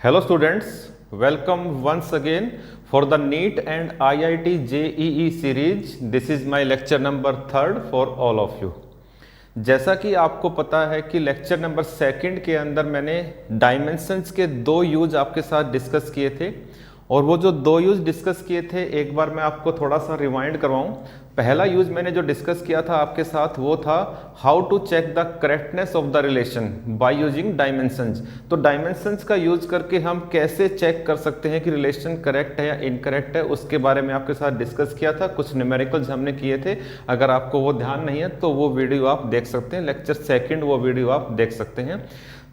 Hello students, welcome once again for the NEET and IIT JEE series. This is my lecture number 3rd for all of you. जैसा कि आपको पता है कि lecture number 2nd के अंदर मैंने डायमेंशंस के दो यूज आपके साथ डिस्कस किए थे और वो जो दो यूज डिस्कस किए थे एक बार मैं आपको थोड़ा सा रिवाइंड करवाऊं। पहला यूज मैंने जो डिस्कस किया था आपके साथ वो था how to check the correctness of the relation by using dimensions. तो डायमेंशंस का यूज करके हम कैसे चेक कर सकते हैं कि रिलेशन करेक्ट है या इनकरेक्ट है, उसके बारे में आपके साथ डिस्कस किया था। कुछ न्यूमेरिकल्स हमने किए थे, अगर आपको वो ध्यान नहीं है तो वो वीडियो आप देख सकते हैं, लेक्चर 2nd वो वीडियो आप देख सकते हैं।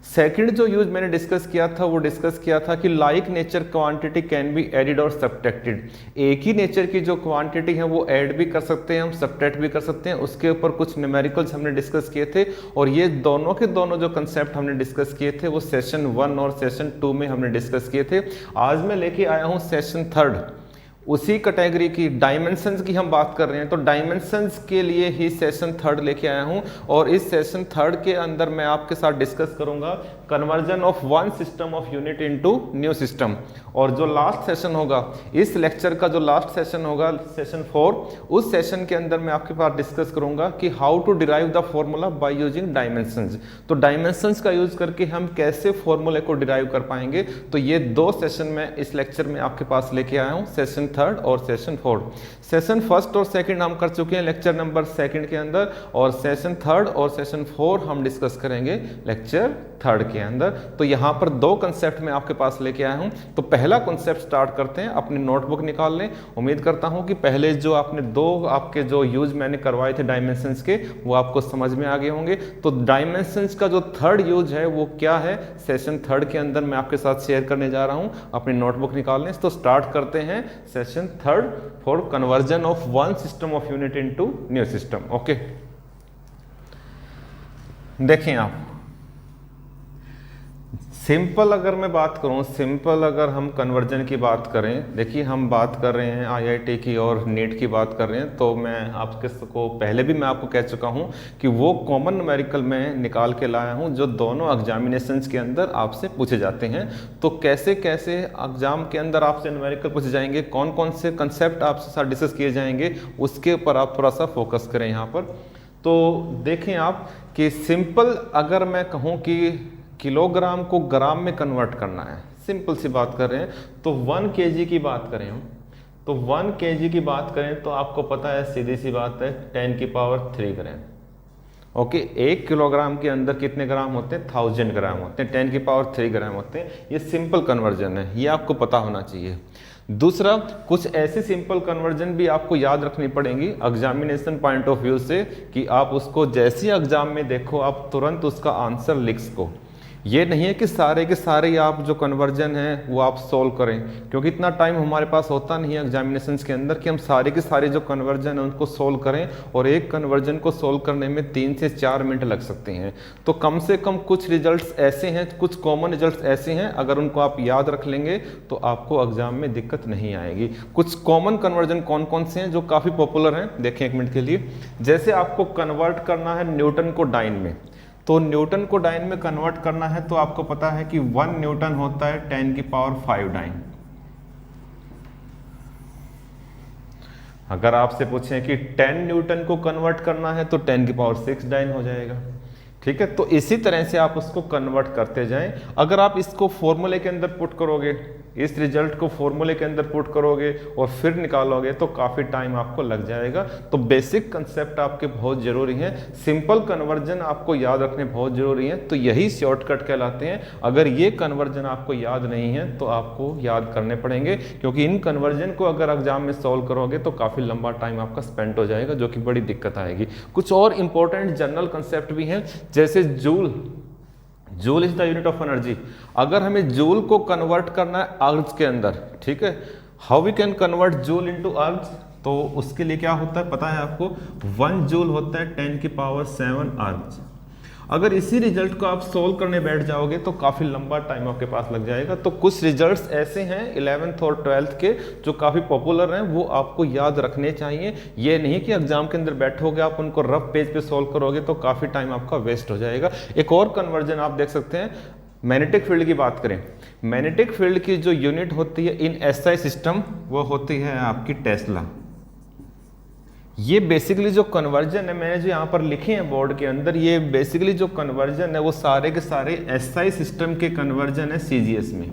सेकंड जो यूज मैंने डिस्कस किया था वो डिस्कस किया था कि like nature quantity can be added और सब्ट्रैक्टेड। एक ही नेचर की जो क्वांटिटी है वो ऐड भी कर सकते हैं, हम सब्ट्रैक्ट भी कर सकते हैं। उसके ऊपर कुछ न्यूमेरिकल्स हमने डिस्कस किए थे और ये दोनों के दोनों जो कंसेप्ट हमने डिस्कस किए थे वो सेशन 1 और सेशन 2 में हमने डिस्कस किए थे। आज मैं लेके आया हूँ सेशन 3rd, उसी कैटेगरी की डायमेंशंस की हम बात कर रहे हैं, तो डायमेंशंस के लिए ही सेशन 3rd लेके आया हूं। और इस सेशन 3rd के अंदर मैं आपके साथ डिस्कस करूंगा conversion of one system of unit into new system. और जो लास्ट सेशन होगा, इस लेक्चर का जो लास्ट सेशन होगा सेशन 4, उस सेशन के अंदर मैं आपके पास डिस्कस करूंगा कि how to derive the formula by using dimensions. तो डायमेंशंस का यूज करके हम कैसे फॉर्मूले को डिराइव कर पाएंगे, तो ये दो सेशन में इस लेक्चर में आपके पास लेके आया हूं, सेशन 3rd और सेशन 4th। सेशन 1st और 2nd हम कर चुके हैं लेक्चर नंबर 2nd के अंदर, और सेशन 3rd और सेशन 4 हम डिस्कस करेंगे लेक्चर 3rd के अंदर। तो यहाँ पर दो कंसेप्ट मैं आपके पास लेके आया हूँ। तो पहला कंसेप्ट स्टार्ट करते हैं, अपनी नोटबुक निकाल लें। उम्मीद करता हूँ कि पहले जो आपने दो आपके जो यूज मैंने करवाए थे डायमेंशंस के वो आपको समझ में आ गए होंगे। तो डायमेंशंस का जो 3rd यूज है वो क्या है, सेशन 3rd के अंदर मैं आपके साथ शेयर करने जा रहा हूँ। अपनी नोटबुक निकाल लें। तो स्टार्ट करते हैं session 3rd for conversion of one system of unit into new system. Okay, देखें आप, सिंपल अगर मैं बात करूं, सिंपल अगर हम कन्वर्जन की बात करें, देखिए हम बात कर रहे हैं आईआईटी की और नीट की बात कर रहे हैं। तो मैं आपके को पहले भी मैं आपको कह चुका हूं कि वो कॉमन न्यूमेरिकल में निकाल के लाया हूं जो दोनों एग्जामिनेशंस के अंदर आपसे पूछे जाते हैं। तो कैसे कैसे एग्जाम के अंदर आपसे न्यूमेरिकल पूछे जाएंगे, कौन कौन से कंसेप्ट आपसे साथ डिस्कस किए जाएंगे, उसके ऊपर आप थोड़ा सा फोकस करें यहाँ पर। तो देखें आप कि सिंपल अगर मैं कहूँ कि किलोग्राम को ग्राम में कन्वर्ट करना है, सिंपल सी बात कर रहे हैं, तो 1 kg की बात करें हम, तो 1 kg की बात करें तो आपको पता है, सीधी सी बात है, 10 की पावर 3 ग्राम। ओके, 1 किलोग्राम के अंदर कितने ग्राम होते हैं, 1000 ग्राम होते हैं, 10 की पावर 3 ग्राम होते हैं। ये सिंपल कन्वर्जन है, ये आपको पता होना चाहिए। दूसरा, कुछ ऐसी सिंपल कन्वर्जन भी आपको याद रखनी पड़ेंगी एग्जामिनेशन पॉइंट ऑफ व्यू से, कि आप उसको जैसे एग्जाम में देखो आप तुरंत उसका आंसर लिख सको। ये नहीं है कि सारे के सारे आप जो कन्वर्जन हैं वो आप सोल्व करें, क्योंकि इतना टाइम हमारे पास होता नहीं है एग्जामिनेशंस के अंदर कि हम सारे के सारे जो कन्वर्जन है उनको सोल्व करें, और एक कन्वर्जन को सोल्व करने में 3 से 4 मिनट लग सकते हैं। तो कम से कम कुछ रिजल्ट्स ऐसे हैं, कुछ कॉमन रिजल्ट्स ऐसे हैं, अगर उनको आप याद रख लेंगे तो आपको एग्जाम में दिक्कत नहीं आएगी। कुछ कॉमन कन्वर्जन कौन कौन से हैं जो काफ़ी पॉपुलर हैं, देखें एक मिनट के लिए। जैसे आपको कन्वर्ट करना है न्यूटन को डाइन में, तो न्यूटन को डाइन में कन्वर्ट करना है तो आपको पता है कि 1 न्यूटन होता है 10 की पावर 5 डाइन। अगर आपसे पूछें कि 10 न्यूटन को कन्वर्ट करना है तो 10 की पावर 6 डाइन हो जाएगा। ठीक है, तो इसी तरह से आप उसको कन्वर्ट करते जाएं। अगर आप इसको फॉर्मूले के अंदर पुट करोगे, इस रिजल्ट को फॉर्मूले के अंदर पुट करोगे और फिर निकालोगे तो काफ़ी टाइम आपको लग जाएगा। तो बेसिक कंसेप्ट आपके बहुत ज़रूरी हैं, सिंपल कन्वर्जन आपको याद रखने बहुत ज़रूरी हैं। तो यही शॉर्टकट कहलाते हैं। अगर ये कन्वर्जन आपको याद नहीं है तो आपको याद करने पड़ेंगे, क्योंकि इन कन्वर्जन को अगर एग्जाम में सॉल्व करोगे तो काफ़ी लंबा टाइम आपका स्पेंड हो जाएगा, जो कि बड़ी दिक्कत आएगी। कुछ और इंपॉर्टेंट जनरल कंसेप्ट भी हैं, जैसे joule, joule is the unit of energy. अगर हमें जूल को कन्वर्ट करना है अर्ज के अंदर, ठीक है, how we can convert joule into erg, तो उसके लिए क्या होता है पता है आपको, 1 जूल होता है 10 की पावर 7 अर्ज। अगर इसी रिजल्ट को आप सोल्व करने बैठ जाओगे तो काफ़ी लंबा टाइम आपके पास लग जाएगा। तो कुछ रिजल्ट्स ऐसे हैं 11th और 12th के जो काफ़ी पॉपुलर हैं, वो आपको याद रखने चाहिए। ये नहीं कि एग्जाम के अंदर बैठोगे आप उनको रफ पेज पे सोल्व करोगे तो काफ़ी टाइम आपका वेस्ट हो जाएगा। एक और कन्वर्जन आप देख सकते हैं, मैग्नेटिक फील्ड की बात करें, मैग्नेटिक फील्ड की जो यूनिट होती है इन एसआई सिस्टम वो होती है आपकी टेस्ला। ये बेसिकली जो कन्वर्जन है मैंने जो यहाँ पर लिखे हैं बोर्ड के अंदर, ये बेसिकली जो कन्वर्जन है वो सारे के सारे एसआई सिस्टम के कन्वर्जन है सीजीएस में।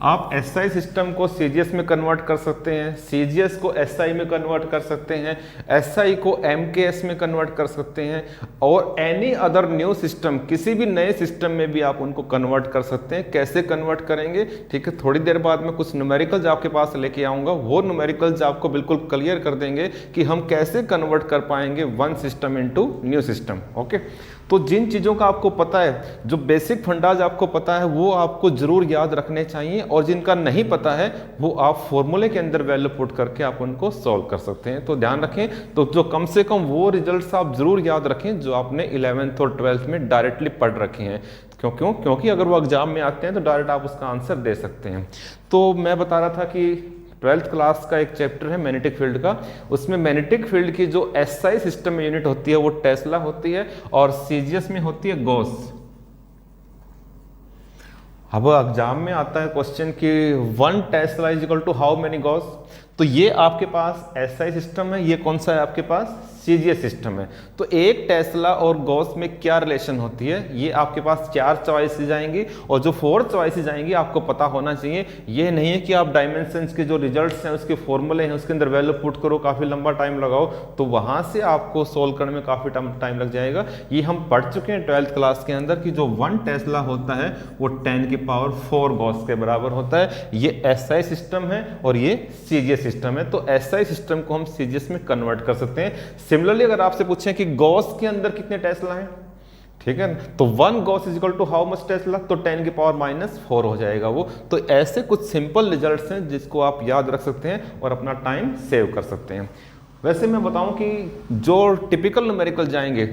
आप एसआई सिस्टम को सीजीएस में कन्वर्ट कर सकते हैं, सीजीएस को एसआई में कन्वर्ट कर सकते हैं, एसआई को एमकेएस में कन्वर्ट कर सकते हैं, और एनी अदर न्यू सिस्टम, किसी भी नए सिस्टम में भी आप उनको कन्वर्ट कर सकते हैं। कैसे कन्वर्ट करेंगे, ठीक है, थोड़ी देर बाद मैं कुछ न्यूमेरिकल्स आपके पास लेके आऊँगा, वो न्यूमेरिकल्स आपको बिल्कुल क्लियर कर देंगे कि हम कैसे कन्वर्ट कर पाएंगे one system into new system. Okay, तो जिन चीज़ों का आपको पता है, जो बेसिक फंडाज आपको पता है, वो आपको जरूर याद रखने चाहिए, और जिनका नहीं पता है वो आप फॉर्मूले के अंदर वैल्यू पुट करके आप उनको सॉल्व कर सकते हैं। तो ध्यान रखें, तो जो कम से कम वो रिजल्ट्स आप जरूर याद रखें जो आपने 11th और 12th में डायरेक्टली पढ़ रखे हैं। क्योंकि अगर वो एग्जाम में आते हैं तो डायरेक्ट आप उसका आंसर दे सकते हैं। तो मैं बता रहा था कि 12th क्लास का एक चैप्टर है मैग्नेटिक फील्ड का, उसमें मैग्नेटिक फील्ड की जो एसआई सिस्टम में यूनिट होती है वो टेस्ला होती है, और सीजीएस में होती है गॉस। अब एग्जाम में आता है क्वेश्चन कि 1 tesla is equal to how many gauss, तो ये आपके पास एसआई सिस्टम है, ये कौन सा है आपके पास सीजीएस सिस्टम है। तो एक टेस्ला और गॉस में क्या रिलेशन होती है, ये आपके पास 4 चॉइसेस आएंगी, और जो 4 चॉइसेस आएंगी आपको पता होना चाहिए। ये नहीं है कि आप डायमेंशंस के जो रिजल्ट्स हैं उसके फॉर्मूले हैं उसके अंदर वैल्यू पुट करो, काफ़ी लंबा टाइम लगाओ, तो वहाँ से आपको सोल्व करने में काफ़ी टाइम लग जाएगा। ये हम पढ़ चुके हैं 12th क्लास के अंदर कि जो 1 टेस्ला होता है वो 10 की पावर 4 गॉस के बराबर होता है। ये एसआई सिस्टम है और ये सीजीएस सिस्टम है, तो एसआई सिस्टम को हम सीजीएस में कन्वर्ट कर सकते हैं। सिमिलरली अगर आपसे पूछें कि गॉस के अंदर कितने टेस्ला हैं, ठीक है, तो 1 gauss is equal to how much tesla, तो 10 की पावर -4 हो जाएगा वो। तो ऐसे कुछ सिंपल रिजल्ट्स हैं जिसको आप याद रख सकते हैं और अपना टाइम सेव कर सकते हैं। वैसे मैं बताऊं कि जो टिपिकल न्यूमेरिकल जाएंगे,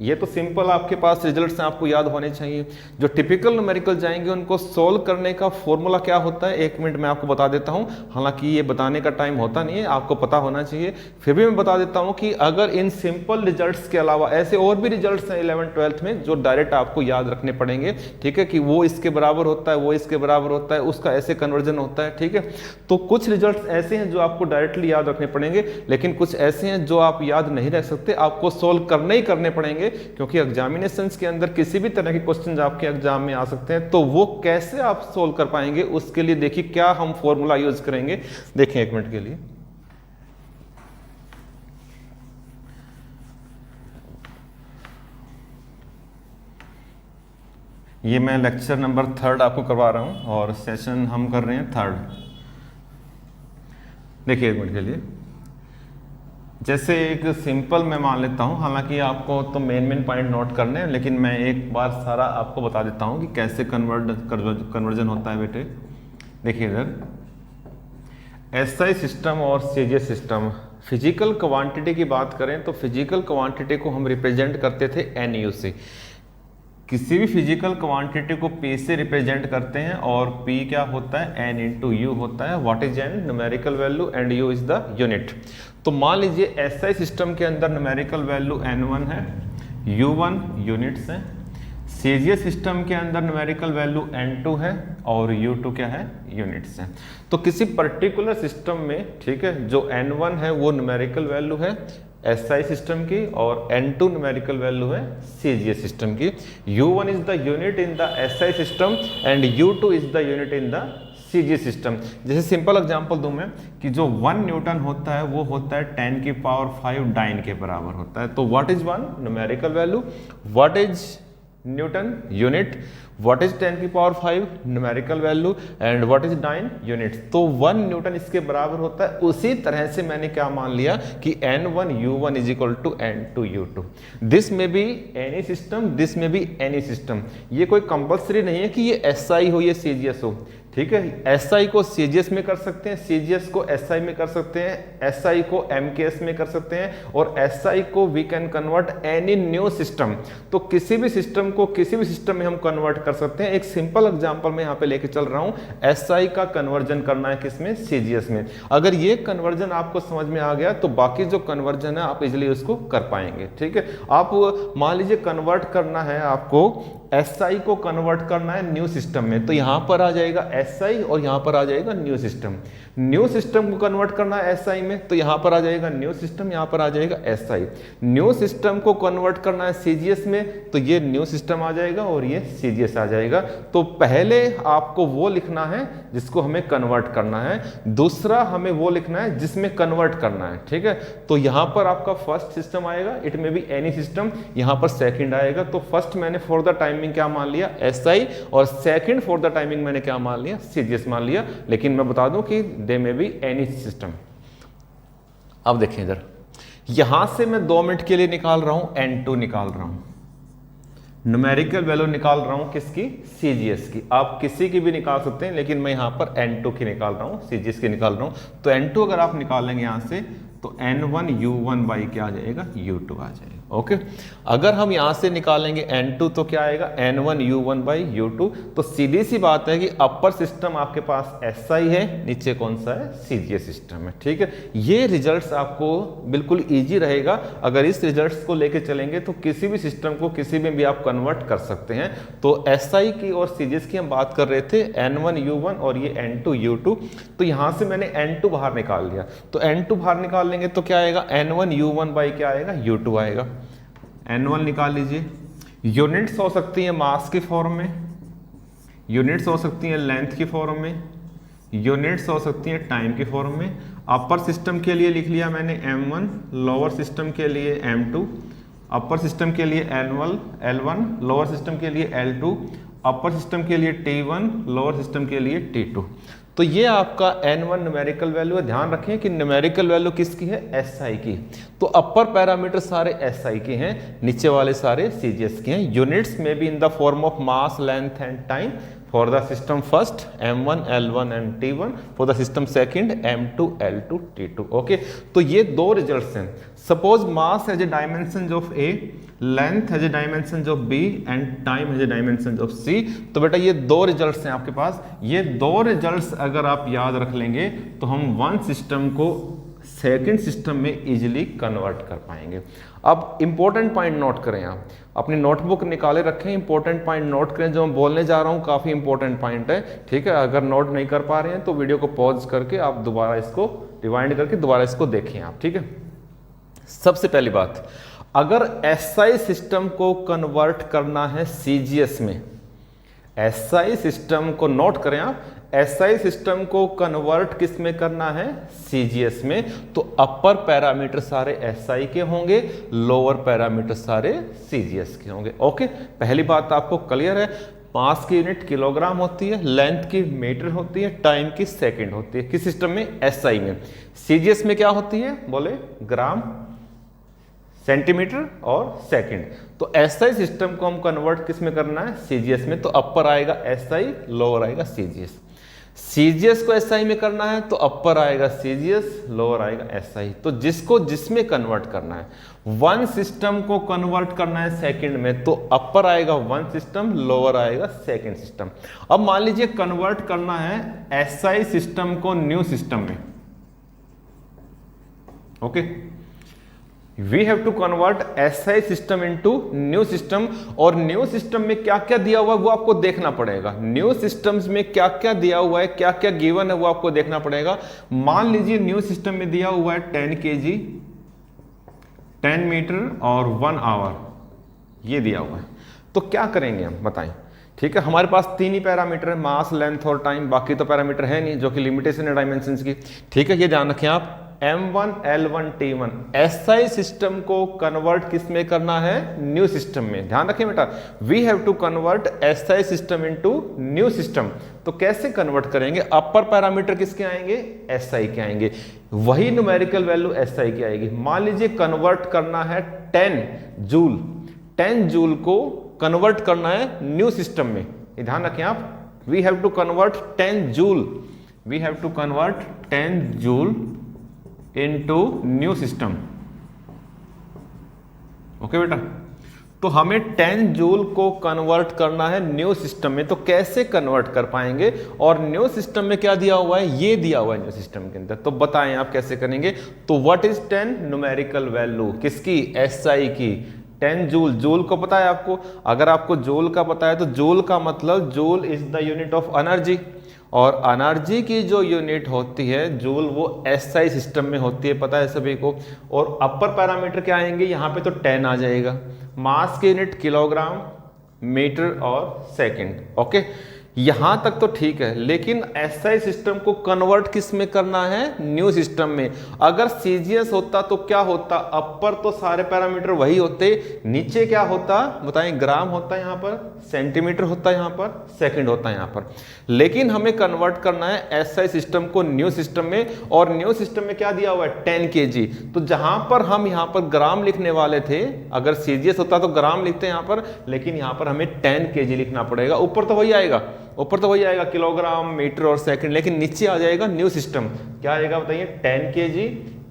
ये तो सिंपल आपके पास रिजल्ट्स हैं, आपको याद होने चाहिए। जो टिपिकल न्यूमेरिकल जाएंगे उनको सोल्व करने का फॉर्मूला क्या होता है, 1 मिनट में आपको बता देता हूं, हालांकि ये बताने का टाइम होता नहीं है, आपको पता होना चाहिए, फिर भी मैं बता देता हूं कि अगर इन सिंपल रिजल्ट्स के अलावा ऐसे और भी रिजल्ट्स हैं 11th 12th में जो डायरेक्ट आपको याद रखने पड़ेंगे, ठीक है, कि वो इसके बराबर होता है, वो इसके बराबर होता है, उसका ऐसे कन्वर्जन होता है, ठीक है। तो कुछ रिजल्ट्स ऐसे हैं जो आपको डायरेक्टली याद रखने पड़ेंगे, लेकिन कुछ ऐसे हैं जो आप याद नहीं रख सकते, आपको सोल्व करने ही करने पड़ेंगे, क्योंकि एग्जामिनेशंस के अंदर किसी भी तरह के क्वेश्चंस आपके एग्जाम में आ सकते हैं। तो वो कैसे आप सोल्व कर पाएंगे, उसके लिए देखिए क्या हम फॉर्मूला यूज करेंगे, देखें 1 मिनट के लिए। ये मैं लेक्चर नंबर 3 आपको करवा रहा हूं और सेशन हम कर रहे हैं 3rd। देखिए 1 मिनट के लिए, जैसे एक सिंपल मैं मान लेता हूं, हालांकि आपको तो मेन पॉइंट नोट करने हैं, लेकिन मैं एक बार सारा आपको बता देता हूं कि कैसे कन्वर्जन होता है बेटे। देखिए इधर एसआई सिस्टम और सीजीएस सिस्टम, फिजिकल क्वांटिटी की बात करें तो फिजिकल क्वांटिटी को हम रिप्रेजेंट करते थे एनयू से। किसी भी फिजिकल क्वांटिटी को P से रिप्रेजेंट करते हैं, और P क्या होता है, N इंटू यू होता है। What is N, numerical value, and U is the unit. तो मान लीजिए SI सिस्टम के अंदर न्यूमेरिकल वैल्यू N1 है, U1 यूनिट्स है, सीजीएस सिस्टम के अंदर न्यूमेरिकल वैल्यू N2 है और U2 क्या है, यूनिट्स है। तो किसी पर्टिकुलर सिस्टम में, ठीक है, जो N1 है वो न्यूमेरिकल वैल्यू है एसआई सिस्टम की, और N2 न्यूमेरिकल वैल्यू है सीजीएस सिस्टम की। U1 is the unit in the SI system and U2 is the unit in the CGS system. जैसे सिंपल एग्जांपल दूं मैं कि जो 1 न्यूटन होता है वो होता है 10 की पावर 5 डाइन के बराबर होता है। तो what is 1, numerical value, what is Newton, unit, what is 10 की power 5 numerical value, and what is 9 units. तो 1 न्यूटन इसके बराबर होता है। उसी तरह से मैंने क्या मान लिया कि N1 U1 is equal to N2 U2। This में भी एनी सिस्टम, दिस में भी एनी सिस्टम। ये कोई कंपल्सरी नहीं है कि ये एसआई हो ये सीजीएस हो, ठीक है। एसआई को सीजीएस में कर सकते हैं, सीजीएस को एसआई में कर सकते हैं, एसआई को एमकेएस में कर सकते हैं, और एसआई को we can convert any new system. तो किसी भी सिस्टम को किसी भी सिस्टम में हम कन्वर्ट कर सकते हैं। एक सिंपल एग्जांपल मैं यहाँ पे लेके चल रहा हूँ, एसआई का कन्वर्जन करना है किसमें, सीजीएस में। अगर ये कन्वर्जन आपको समझ में आ गया तो बाकी जो कन्वर्जन है आप इजिली उसको कर पाएंगे, ठीक है। आप मान लीजिए कन्वर्ट करना है आपको SI को कन्वर्ट करना है न्यू सिस्टम में, तो यहां पर आ जाएगा SI और यहां पर आ जाएगा न्यू सिस्टम। न्यू सिस्टम को कन्वर्ट करना है SI में, तो यहां पर आ जाएगा न्यू सिस्टम, यहां पर आ जाएगा SI। न्यू सिस्टम को कन्वर्ट करना है CGS में, तो ये न्यू सिस्टम आ जाएगा और ये CGS आ जाएगा। तो पहले आपको वो लिखना है जिसको हमें कन्वर्ट करना है, दूसरा हमें वो लिखना है जिसमें कन्वर्ट करना है, ठीक है। तो यहां पर आपका फर्स्ट सिस्टम आएगा, इट में बी एनी सिस्टम, यहां पर सेकंड आएगा। तो फर्स्ट मैंने फॉर द टाइमिंग क्या मान लिया, SI, और सेकंड फॉर द टाइमिंग मैंने क्या मान लिया, CGS मान लिया। लेकिन मैं बता दूं कि दे में बी एनी सिस्टम। अब देखें इधर, यहां से मैं 2 मिनट के लिए निकाल रहा हूं N2 निकाल रहा हूं, न्यूमेरिकल वैल्यू निकाल रहा हूं किसकी, CGS की। आप किसी की भी निकाल सकते हैं, लेकिन मैं यहां पर N2 की निकाल रहा हूं, CGS की निकाल रहा हूं। तो N2 अगर आप निकालेंगे यहां से, तो N1 U1 बाई क्या आ जाएगा, U2 आ जाएगा। ओके, अगर हम यहां से निकालेंगे N2 तो क्या आएगा, N1 U1 बाई U2। तो सीधी सी बात है कि अपर सिस्टम आपके पास SI है, नीचे कौन सा है, CGS सिस्टम है, ठीक है। ये रिजल्ट्स आपको बिल्कुल इजी रहेगा, अगर इस रिजल्ट्स को लेके चलेंगे तो किसी भी सिस्टम को किसी में भी आप कन्वर्ट कर सकते हैं। तो SI की और CGS की हम बात कर रहे थे, N1 U1 और ये N2 U2। तो यहां से मैंने N2 बाहर निकाल लिया, तो N2 बाहर निकाल लेंगे तो क्या आएगा, N1 U1 बाई क्या आएगा, U2 आएगा। N1 निकाल लीजिए। यूनिट्स हो सकती है मास के फॉर्म में, यूनिट्स हो सकती है लेंथ की फॉर्म में, यूनिट्स हो सकती है टाइम की फॉर्म में। अपर सिस्टम के लिए लिख लिया मैंने M1, लोअर सिस्टम के लिए M2, अपर सिस्टम के लिए L1, लोअर सिस्टम के लिए L2, अपर सिस्टम के लिए T1, लोअर सिस्टम के लिए T2। तो ये आपका N1 न्यूमेरिकल वैल्यू है। ध्यान रखें कि न्यूमेरिकल वैल्यू किसकी है, SI की। तो अपर पैरामीटर सारे SI के हैं, नीचे वाले सारे CGS के हैं। यूनिट्स में भी in the form of mass, length and time. For the system first M1 L1 and T1, for the system second M2 L2 T2। Okay, तो ये 2 रिजल्ट्स हैं। Suppose mass has a dimension of A, length has a dimension of B and time has a dimension of C। तो बेटा ये 2 results हैं आपके पास। ये 2 results अगर आप याद रख लेंगे तो हम वन सिस्टम को सेकंड सिस्टम में इजीली कन्वर्ट कर पाएंगे। अब इंपॉर्टेंट पॉइंट नोट करें, आप अपनी नोटबुक निकाले रखें, इंपॉर्टेंट पॉइंट नोट करें। जो मैं बोलने जा रहा हूं काफी इंपॉर्टेंट पॉइंट है, ठीक है। अगर नोट नहीं कर पा रहे हैं तो वीडियो को पॉज करके आप दोबारा इसको रिवाइंड करके दोबारा इसको देखें आप, ठीक है। सबसे पहली बात, अगर SI सिस्टम को कन्वर्ट करना है CGS में, SI सिस्टम को नोट करें आप, SI सिस्टम को कन्वर्ट किस में करना है, CGS में। तो अपर पैरामीटर सारे SI के होंगे, लोअर पैरामीटर सारे CGS के होंगे। ओके, पहली बात आपको क्लियर है। मास की यूनिट किलोग्राम होती है, लेंथ की मीटर होती है, टाइम की सेकंड होती है। किस सिस्टम में, SI में। CGS में क्या होती है, बोले ग्राम, सेंटीमीटर और सेकंड। तो SI सिस्टम को हम कन्वर्ट किस में करना है, CGS में। तो अपर आएगा SI, लोअर आएगा CGS। CGS को SI में करना है तो अपर आएगा CGS, लोअर आएगा SI। तो जिसको जिसमें कन्वर्ट करना है, वन सिस्टम को कन्वर्ट करना है सेकंड में, तो अपर आएगा वन सिस्टम, लोअर आएगा सेकंड सिस्टम। अब मान लीजिए कन्वर्ट करना है SI सिस्टम को न्यू सिस्टम में। Okay, we have to convert SI system into new system. और न्यू सिस्टम में क्या क्या दिया हुआ है वो आपको देखना पड़ेगा। न्यू सिस्टम्स में क्या क्या दिया हुआ है, क्या क्या गिवन है वो आपको देखना पड़ेगा। मान लीजिए न्यू सिस्टम में दिया हुआ है 10 kg, 10 मीटर और 1 आवर, ये दिया हुआ है। तो क्या करेंगे हम, बताएं। ठीक है, हमारे पास 3 ही पैरामीटर है, मास, लेंथ और टाइम। बाकी तो पैरामीटर है नहीं, जो कि लिमिटेशन है डायमेंशंस की। ठीक है, ये ध्यान रखें आप। M1 L1 T1 SI system को कन्वर्ट किस में करना है, न्यू सिस्टम में। ध्यान रखें बेटा, we have to convert SI system into new system. तो कैसे कन्वर्ट करेंगे, अपर पैरामीटर किसके आएंगे, SI के आएंगे, वही न्यूमेरिकल वैल्यू SI की आएगी। मान लीजिए कन्वर्ट करना है 10 जूल, 10 जूल को कन्वर्ट करना है न्यू सिस्टम में। ये ध्यान रखें आप, we have to convert 10 joule, we have to convert 10 joule into new system. Okay बेटा, तो हमें 10 जूल को कन्वर्ट करना है न्यू सिस्टम में। तो कैसे कन्वर्ट कर पाएंगे, और न्यू सिस्टम में क्या दिया हुआ है, ये दिया हुआ है न्यू सिस्टम के अंदर। तो बताएं आप कैसे करेंगे। तो व्हाट इज 10 न्यूमेरिकल वैल्यू किसकी, SI की। 10 जूल। जूल को पता है आपको, अगर आपको जूल का पता है तो जूल का मतलब joule is the unit of energy, और एनर्जी की जो यूनिट होती है जूल वो एसआई सिस्टम में होती है, पता है सभी को। और अपर पैरामीटर क्या आएंगे यहाँ पे, तो 10 आ जाएगा। मास की यूनिट किलोग्राम, मीटर और सेकंड। ओके, यहां तक तो ठीक है, लेकिन एसआई सिस्टम को कन्वर्ट किस में करना है, न्यू सिस्टम में। अगर सीजीएस होता तो क्या होता, अपर तो सारे पैरामीटर वही होते, नीचे क्या होता बताएं, ग्राम होता है यहाँ पर, सेंटीमीटर होता है यहाँ पर, सेकंड होता है यहाँ पर। लेकिन हमें कन्वर्ट करना है एसआई सिस्टम को न्यू सिस्टम में, और न्यू सिस्टम में क्या दिया हुआ है, 10 kg। तो जहां पर हम यहाँ पर ग्राम लिखने वाले थे, अगर सीजीएस होता तो ग्राम लिखते हैं यहाँ पर, लेकिन यहाँ पर हमें 10 kg लिखना पड़ेगा। ऊपर तो वही आएगा, ऊपर तो वही आएगा किलोग्राम, मीटर और सेकंड, लेकिन नीचे आ जाएगा न्यू सिस्टम। क्या आएगा बताइए, 10 kg,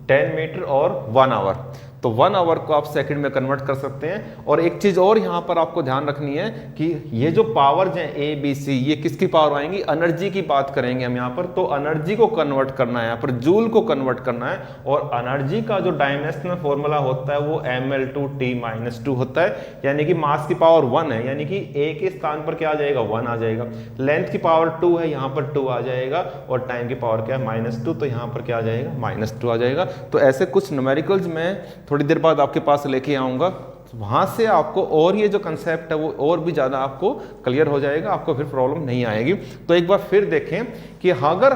10 मीटर और 1 आवर। तो 1 आवर को आप सेकंड में कन्वर्ट कर सकते हैं। और एक चीज और यहाँ पर आपको ध्यान रखनी है कि ये जो पावर्स हैं ए बी सी, ये किसकी पावर आएंगी, एनर्जी की बात करेंगे हम यहाँ पर। तो एनर्जी को कन्वर्ट करना है यहाँ पर, जूल को कन्वर्ट करना है। और एनर्जी का जो डायमेंशनल फॉर्मूला होता है वो ml/t-2 होता है, यानी कि मास की पावर 1 है, यानी कि ए के स्थान पर क्या आ जाएगा, 1 आ जाएगा। लेंथ की पावर 2 है, यहाँ पर 2 आ जाएगा। और टाइम की पावर क्या है, -2, तो यहाँ पर क्या आ जाएगा, -2 आ जाएगा। तो ऐसे कुछ न्यूमेरिकल्स में थोड़ी देर बाद आपके पास लेके आऊंगा, वहां से आपको और ये जो कंसेप्ट है वो और भी ज्यादा आपको क्लियर हो जाएगा, आपको फिर प्रॉब्लम नहीं आएगी। तो एक बार फिर देखें कि अगर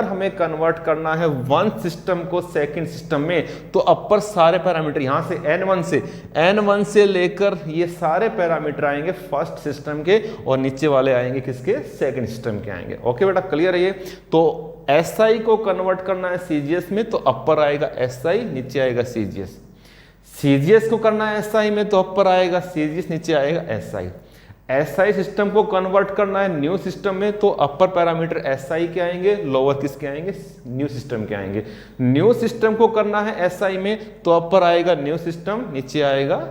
हमें कन्वर्ट करना है वन सिस्टम को सेकंड सिस्टम में, तो अपर सारे पैरामीटर यहां से N1 से लेकर ये सारे पैरामीटर आएंगे फर्स्ट सिस्टम के, और नीचे वाले आएंगे किसके, सेकंड सिस्टम के आएंगे। ओके बेटा, क्लियर है ये। तो SI को कन्वर्ट करना है CGS में, तो अपर आएगा SI, नीचे आएगा CGS। CGS को करना है SI में, तो अपर आएगा CGS, नीचे आएगा SI। SI सिस्टम को कन्वर्ट करना है न्यू सिस्टम में, तो अपर पैरामीटर SI के आएंगे, लोअर किसके आएंगे, न्यू सिस्टम के आएंगे। न्यू सिस्टम को करना है SI में, तो अपर आएगा न्यू सिस्टम, नीचे आएगा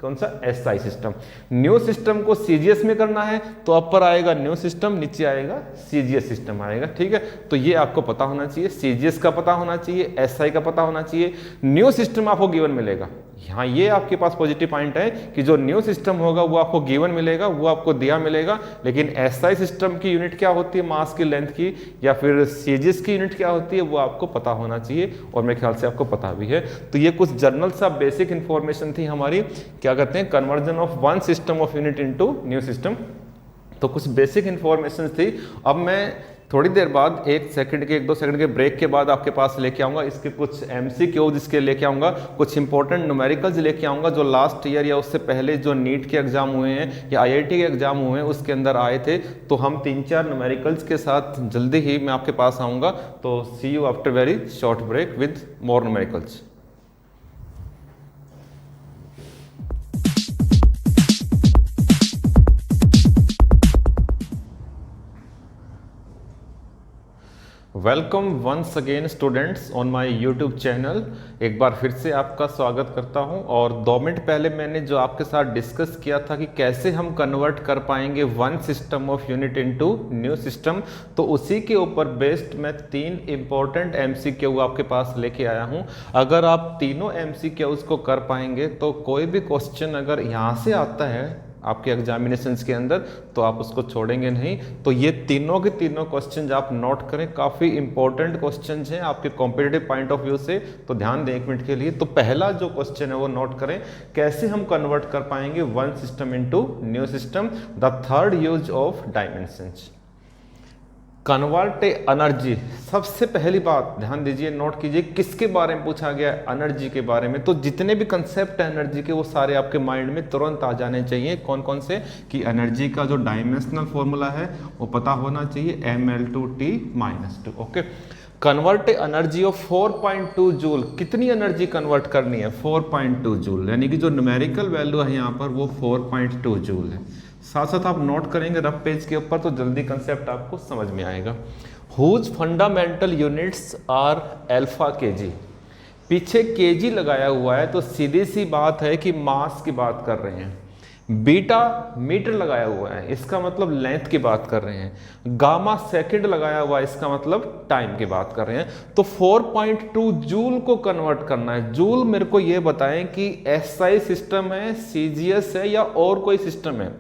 कौन सा, SI सिस्टम। न्यू सिस्टम को CGS में करना है, तो अपर आएगा न्यू सिस्टम, नीचे आएगा CGS सिस्टम आएगा। ठीक है, तो ये आपको पता होना चाहिए, CGS का पता होना चाहिए, SI का पता होना चाहिए। न्यू सिस्टम आपको गिवन मिलेगा, यहाँ ये आपके पास पॉजिटिव पॉइंट है कि जो न्यू सिस्टम होगा वो आपको गिवन मिलेगा, वो आपको दिया मिलेगा। लेकिन SI सिस्टम की यूनिट क्या होती है, मास की, लेंथ की, या फिर CGS की यूनिट क्या होती है, वो आपको पता होना चाहिए, और मेरे ख्याल से आपको पता भी है। तो ये कुछ जनरल सा बेसिक इंफॉर्मेशन थी हमारी, क्या कहते हैं, conversion of one system of unit into new system. तो कुछ बेसिक इंफॉर्मेशन थी। अब मैं थोड़ी देर बाद 1 2 सेकंड के ब्रेक के बाद आपके पास लेके आऊंगा इसके कुछ MCQs, इसके लेके आऊंगा कुछ इंपॉर्टेंट न्यूमेरिकल्स लेके आऊंगा, जो लास्ट ईयर या उससे पहले जो नीट के एग्जाम हुए हैं या IIT के एग्जाम हुए हैं उसके अंदर आए थे। तो हम 3-4 न्यूमेरिकल्स के साथ जल्दी ही मैं आपके पास आऊँगा। तो see you after very short break with more numericals. Welcome once again students on my YouTube channel. एक बार फिर से आपका स्वागत करता हूं। और 2 मिनट पहले मैंने जो आपके साथ डिस्कस किया था कि कैसे हम कन्वर्ट कर पाएंगे one system of unit into new system, तो उसी के ऊपर बेस्ड मैं 3 इंपॉर्टेंट MCQ आपके पास लेके आया हूं। अगर आप तीनों MCQs को कर पाएंगे तो कोई भी क्वेश्चन अगर यहाँ से आता है आपके एग्जामिनेशंस के अंदर तो आप उसको छोड़ेंगे नहीं। तो ये तीनों के तीनों क्वेश्चंस आप नोट करें, काफ़ी इंपॉर्टेंट क्वेश्चंस हैं आपके कॉम्पिटिटिव पॉइंट ऑफ व्यू से। तो ध्यान दें 1 मिनट के लिए। तो पहला जो क्वेश्चन है वो नोट करें, कैसे हम कन्वर्ट कर पाएंगे one system into new system, the third use of dimensions. Convert energy, सबसे पहली बात ध्यान दीजिए, नोट कीजिए किसके बारे में पूछा गया है, एनर्जी के बारे में। तो जितने भी कंसेप्ट है एनर्जी के वो सारे आपके माइंड में तुरंत आ जाने चाहिए। कौन कौन से, कि एनर्जी का जो डायमेंशनल फॉर्मूला है वो पता होना चाहिए, ml/t-2। Okay, convert energy of 4.2 joule. कितनी एनर्जी कन्वर्ट करनी है, 4.2 जूल, यानी कि जो न्यूमेरिकल वैल्यू है यहाँ पर वो 4.2 जूल है। साथ साथ आप नोट करेंगे रफ पेज के ऊपर तो जल्दी कंसेप्ट आपको समझ में आएगा। Whose fundamental units are alpha kg। पीछे kg लगाया हुआ है तो सीधी सी बात है कि मास की बात कर रहे हैं। बीटा मीटर लगाया हुआ है, इसका मतलब लेंथ की बात कर रहे हैं। गामा सेकंड लगाया हुआ है, इसका मतलब टाइम की बात कर रहे हैं। तो 4.2 जूल को कन्वर्ट करना है। जूल मेरे को ये बताएं कि एसआई सिस्टम है, सीजीएस है, या और कोई सिस्टम है।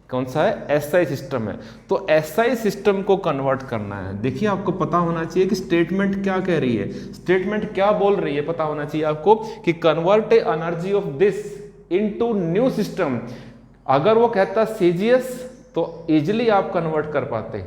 कौन सा है? एसआई सिस्टम है। तो एसआई सिस्टम को कन्वर्ट करना है। देखिए आपको पता होना चाहिए कि स्टेटमेंट क्या कह रही है, स्टेटमेंट क्या बोल रही है, पता होना चाहिए आपको कि convert A energy of this into new system. अगर वो कहता सीजीएस तो इजिली आप कन्वर्ट कर पाते,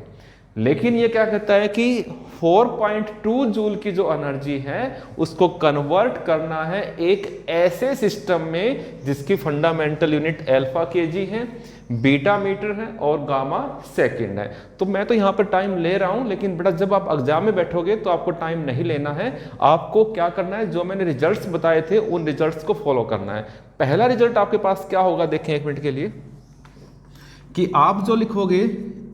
लेकिन ये क्या कहता है कि 4.2 जूल की जो एनर्जी है उसको कन्वर्ट करना है एक ऐसे सिस्टम में जिसकी फंडामेंटल यूनिट अल्फा केजी है, बीटा मीटर है और गामा सेकंड है। तो मैं तो यहाँ पर टाइम ले रहा हूँ, लेकिन बेटा जब आप एग्जाम में बैठोगे तो आपको टाइम नहीं लेना है। आपको क्या करना है, जो मैंने रिजल्ट्स बताए थे उन रिजल्ट्स को फॉलो करना है। पहला रिजल्ट आपके पास क्या होगा, देखें एक मिनट के लिए, कि आप जो लिखोगे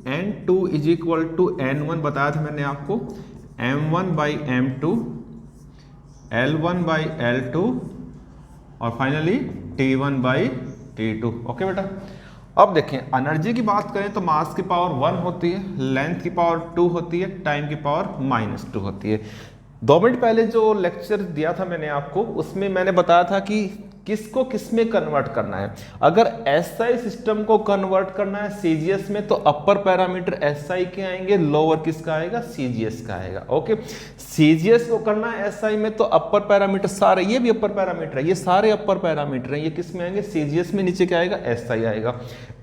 N2 is equal to N1 बताया था मैंने आपको, M1 by M2, L1 by L2 और finally T1 by T2। Okay बेटा, अब देखें एनर्जी की बात करें तो मास की पावर 1 होती है, लेंथ की पावर 2 होती है, टाइम की पावर -2 होती है। 2 मिनट पहले जो लेक्चर दिया था मैंने आपको, उसमें मैंने बताया था कि किसको किस में कन्वर्ट करना है। अगर एसआई सिस्टम को कन्वर्ट करना है सीजीएस में तो अपर पैरामीटर एसआई के आएंगे, लोअर किसका आएगा, सीजीएस का आएगा। ओके, सीजीएस को करना है एसआई में तो अपर पैरामीटर सारे, ये भी अपर पैरामीटर है, ये सारे अपर पैरामीटर हैं, ये किस में आएंगे, सीजीएस में। नीचे क्या आएगा, एसआई आएगा।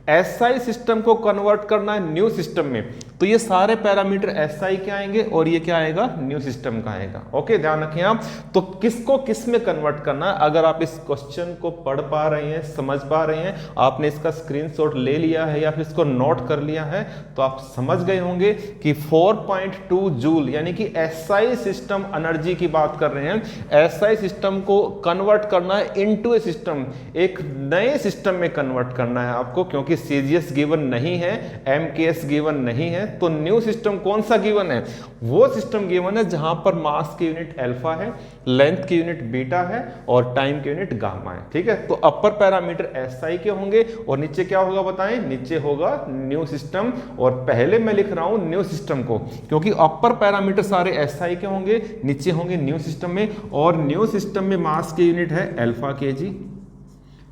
एसआई सिस्टम को कन्वर्ट करना है न्यू सिस्टम में तो ये सारे पैरामीटर एसआई के आएंगे और ये क्या आएगा, न्यू सिस्टम का आएगा। ओके, ध्यान रखें आप। तो किसको किस में कन्वर्ट करना है, अगर आप इस क्वेश्चन को पढ़ पा रहे हैं, समझ पा रहे हैं, आपने इसका स्क्रीनशॉट ले लिया है या फिर इसको नोट कर लिया है, तो आप समझ गए होंगे कि 4.2 जूल यानी कि एसआई सिस्टम एनर्जी की बात कर रहे हैं। एसआई सिस्टम को कन्वर्ट करना है इनटू ए सिस्टम, एक नए सिस्टम में कन्वर्ट करना है आपको, क्योंकि सीजीएस गिवन नहीं है, एमकेएस गिवन नहीं है। तो न्यू सिस्टम कौन सा गिवन है, वो सिस्टम गिवन है जहां पर मास की यूनिट अल्फा है, लेंथ की यूनिट बीटा है और टाइम की यूनिट गामा है। ठीक है, तो अपर पैरामीटर एसआई के होंगे और नीचे क्या होगा बताएं, नीचे होगा न्यू सिस्टम। और पहले मैं लिख रहा हूं न्यू सिस्टम को क्योंकि अपर पैरामीटर सारे एसआई के होंगे, नीचे होंगे न्यू सिस्टम में। और न्यू सिस्टम में मास की यूनिट है अल्फा केजी,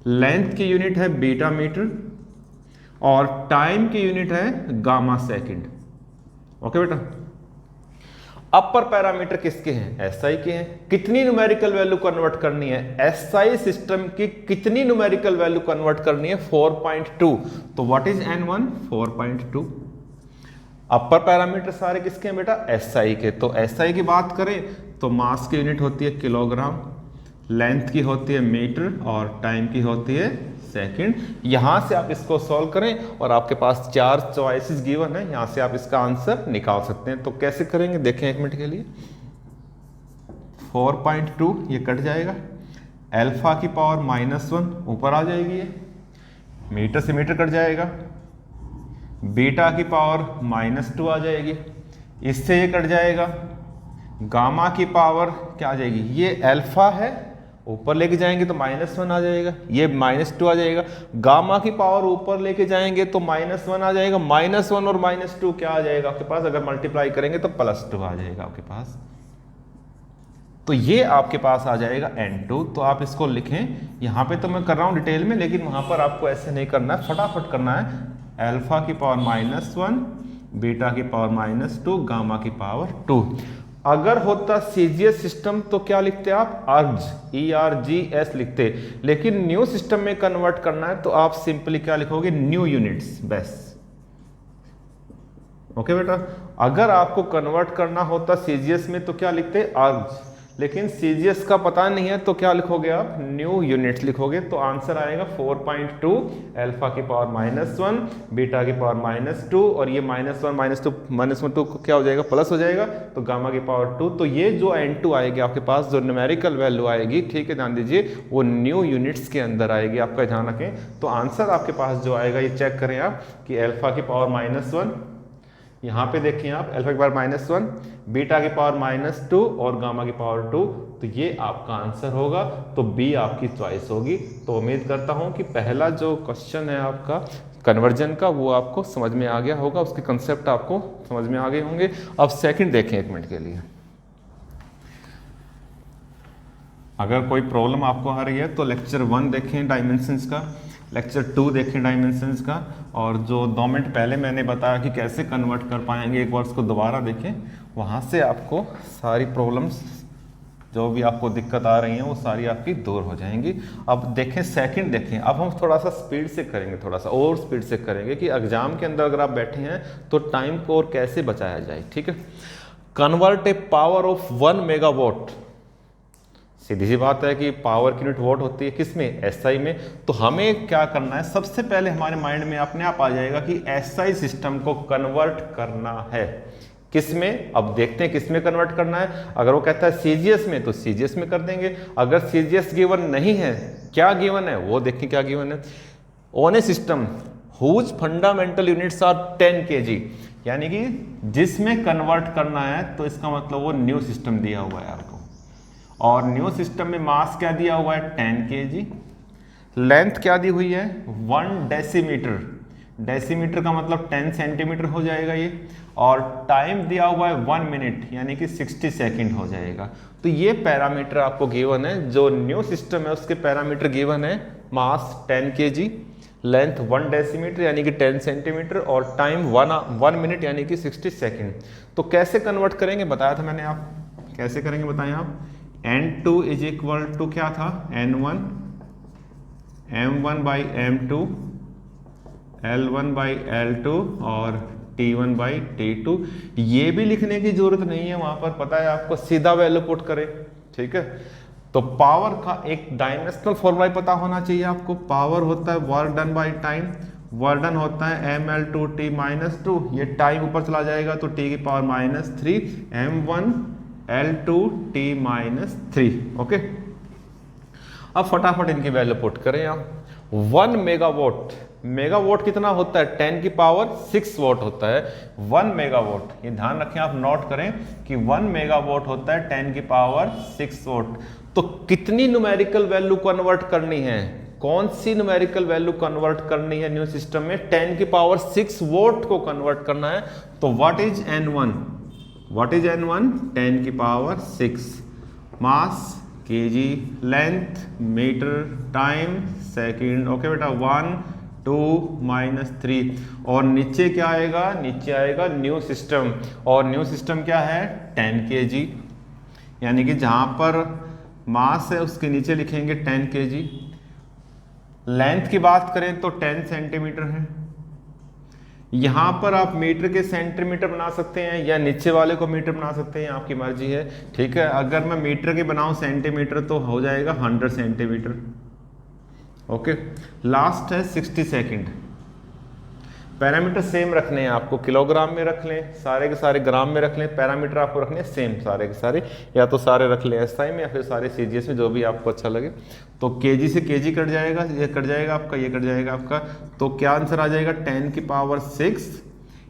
लेंथ की यूनिट है बीटा मीटर और टाइम की यूनिट है गामा सेकंड। ओके बेटा, अपर पैरामीटर किसके हैं, एसआई के हैं। कितनी न्यूमेरिकल वैल्यू कन्वर्ट करनी है, एसआई सिस्टम की कितनी न्यूमेरिकल वैल्यू कन्वर्ट करनी है, 4.2। तो what is N1, 4.2। Upper parameter सारे किसके हैं बेटा, एसआई के। तो एसआई की बात करें तो मास की यूनिट होती है किलोग्राम, लेंथ की होती है मीटर और टाइम की होती है सेकंड। यहां से आप इसको सॉल्व करें और आपके पास 4 चॉइसेस गिवन है, यहां से आप इसका आंसर निकाल सकते हैं। तो कैसे करेंगे देखें एक मिनट के लिए। 4.2 ये कट जाएगा, अल्फा की पावर -1 ऊपर आ जाएगी, ये मीटर से मीटर कट जाएगा, बीटा की पावर -2 आ जाएगी, इससे ये कट जाएगा, गामा की पावर क्या आ जाएगी, ये अल्फा है ऊपर लेके जाएंगे तो -1 आ जाएगा, ये -2 आ जाएगा, गामा की पावर ऊपर लेके जाएंगे तो -1 आ जाएगा, -1 और -2 क्या आ जाएगा आपके पास, अगर मल्टीप्लाई करेंगे तो +2 आ जाएगा आपके पास। तो ये आपके पास आ जाएगा N2। तो आप इसको लिखें, यहाँ पे तो मैं कर रहा हूँ डिटेल में, लेकिन वहाँ पर आपको ऐसे नहीं करना है, फटाफट करना है। अल्फा की पावर -1, बीटा की पावर -2, गामा की पावर 2। अगर होता सीजीएस सिस्टम तो क्या लिखते आप, अर्ज, ERGS लिखते, लेकिन न्यू सिस्टम में कन्वर्ट करना है तो आप सिंपली क्या लिखोगे, न्यू यूनिट्स बस। ओके बेटा, अगर आपको कन्वर्ट करना होता सीजीएस में तो क्या लिखते, अर्ज, लेकिन सीजीएस का पता नहीं है तो क्या लिखोगे आप, न्यू यूनिट्स लिखोगे। तो आंसर आएगा 4.2, अल्फा की पावर -1, बीटा की पावर -2 और ये -1 -2 क्या हो जाएगा, प्लस हो जाएगा, तो गामा की पावर 2। तो ये जो N2 आएगी आपके पास, जो न्यूमेरिकल वैल्यू आएगी, ठीक है ध्यान दीजिए, वो न्यू यूनिट्स के अंदर आएगी, आपका ध्यान रखें। तो आंसर आपके पास जो आएगा, ये चेक करें आप कि अल्फा की पावर -1, यहाँ पे देखिए आप अल्फा की पावर -1, बीटा की पावर -2 और गामा की पावर 2, तो ये आपका आंसर होगा। तो बी आपकी चॉइस होगी। तो उम्मीद करता हूँ कि पहला जो क्वेश्चन है आपका कन्वर्जन का वो आपको समझ में आ गया होगा, उसके कंसेप्ट आपको समझ में आ गए होंगे। अब सेकंड देखें 1 मिनट के लिए। अगर कोई प्रॉब्लम आपको आ रही है तो लेक्चर 1 देखें डायमेंशंस का, लेक्चर 2 देखें डायमेंशंस का, और जो 2 मिनट पहले मैंने बताया कि कैसे कन्वर्ट कर पाएंगे एक बार उसको दोबारा देखें। वहाँ से आपको सारी प्रॉब्लम्स जो भी आपको दिक्कत आ रही हैं वो सारी आपकी दूर हो जाएंगी। अब देखें सेकंड देखें। अब हम थोड़ा सा स्पीड से करेंगे, थोड़ा सा और स्पीड से करेंगे कि एग्जाम के अंदर अगर आप बैठे हैं तो टाइम को और कैसे बचाया जाए। ठीक है, convert a power of 1 megawatt. सीधी सी बात है कि पावर की यूनिट वॉट होती है किसमें, एसआई में। तो हमें क्या करना है, सबसे पहले हमारे माइंड में अपने आप आ जाएगा कि एसआई सिस्टम को कन्वर्ट करना है किसमें। अब देखते हैं किसमें कन्वर्ट करना है। अगर वो कहता है सीजीएस में तो सीजीएस में कर देंगे। अगर सीजीएस गिवन नहीं है, क्या गिवन है वो देखें क्या गिवन है। On a system whose fundamental units are 10 kg, यानी कि जिसमें कन्वर्ट करना है तो इसका मतलब वो न्यू सिस्टम दिया हुआ है आपको। और न्यू सिस्टम में मास क्या दिया हुआ है 10 kg, लेंथ क्या दी हुई है 1 डेसीमीटर, डेसीमीटर का मतलब 10 सेंटीमीटर हो जाएगा ये, और टाइम दिया हुआ है 1 मिनट यानी कि 60 सेकंड हो जाएगा। तो ये पैरामीटर आपको गिवन है, जो न्यू सिस्टम है उसके पैरामीटर गिवन है, मास 10 kg, लेंथ 1 डेसीमीटर यानी कि 10 सेंटीमीटर, और टाइम 1 मिनट यानी कि 60 सेकंड। तो कैसे कन्वर्ट करेंगे बताया था मैंने, आप कैसे करेंगे बताएं आप। N2 इज इक्वल टू क्या था N1, M1 by M2, L1 by L2 और T1 बाई T2। ये भी लिखने की जरूरत नहीं है, वहां पर पता है आपको, सीधा वैल्यू पुट करें। ठीक है, तो पावर का एक डायमेंशनल फॉर्मूला पता होना चाहिए आपको। पावर होता है work done by time, work done होता है mL2T -2, ये टाइम ऊपर चला जाएगा तो T की पावर -3, M1 L2T -3। ओके, अब फटाफट इनकी वैल्यू पुट करें आप। 1 मेगावाट, मेगावाट कितना होता है 10 की पावर 6 वाट होता है 1 मेगावाट। ये ध्यान रखें आप, नोट करें कि 1 मेगावाट होता है 10 की पावर 6 वाट। तो कितनी न्यूमेरिकल वैल्यू कन्वर्ट करनी है, कौन सी न्यूमेरिकल वैल्यू कन्वर्ट करनी है न्यू सिस्टम में, 10 की पावर 6 वोल्ट को कन्वर्ट करना है। तो what is N1, what is N1, 10 की power 6, mass kg, length metre, time second. Okay बेटा, 1 2 -3, और नीचे क्या आएगा, नीचे आएगा न्यू सिस्टम, और न्यू सिस्टम क्या है 10 kg, यानी कि जहां पर मास है उसके नीचे लिखेंगे 10 kg। लेंथ की बात करें तो 10 सेंटीमीटर है। यहां पर आप मीटर के सेंटीमीटर बना सकते हैं या नीचे वाले को मीटर बना सकते हैं, आपकी मर्जी है। ठीक है, अगर मैं मीटर के बनाऊं सेंटीमीटर तो हो जाएगा 100 सेंटीमीटर। ओके, लास्ट है 60 सेकंड। पैरामीटर सेम रखने हैं आपको, किलोग्राम में रख लें, सारे के सारे ग्राम में रख लें, पैरामीटर आपको रखने हैं सेम सारे के सारे, या तो सारे रख लें एसआई में या फिर सारे सीजीएस में, जो भी आपको अच्छा लगे। तो केजी से केजी कट जाएगा, ये कट जाएगा आपका, ये कट जाएगा आपका। तो क्या आंसर आ जाएगा 10 की पावर 6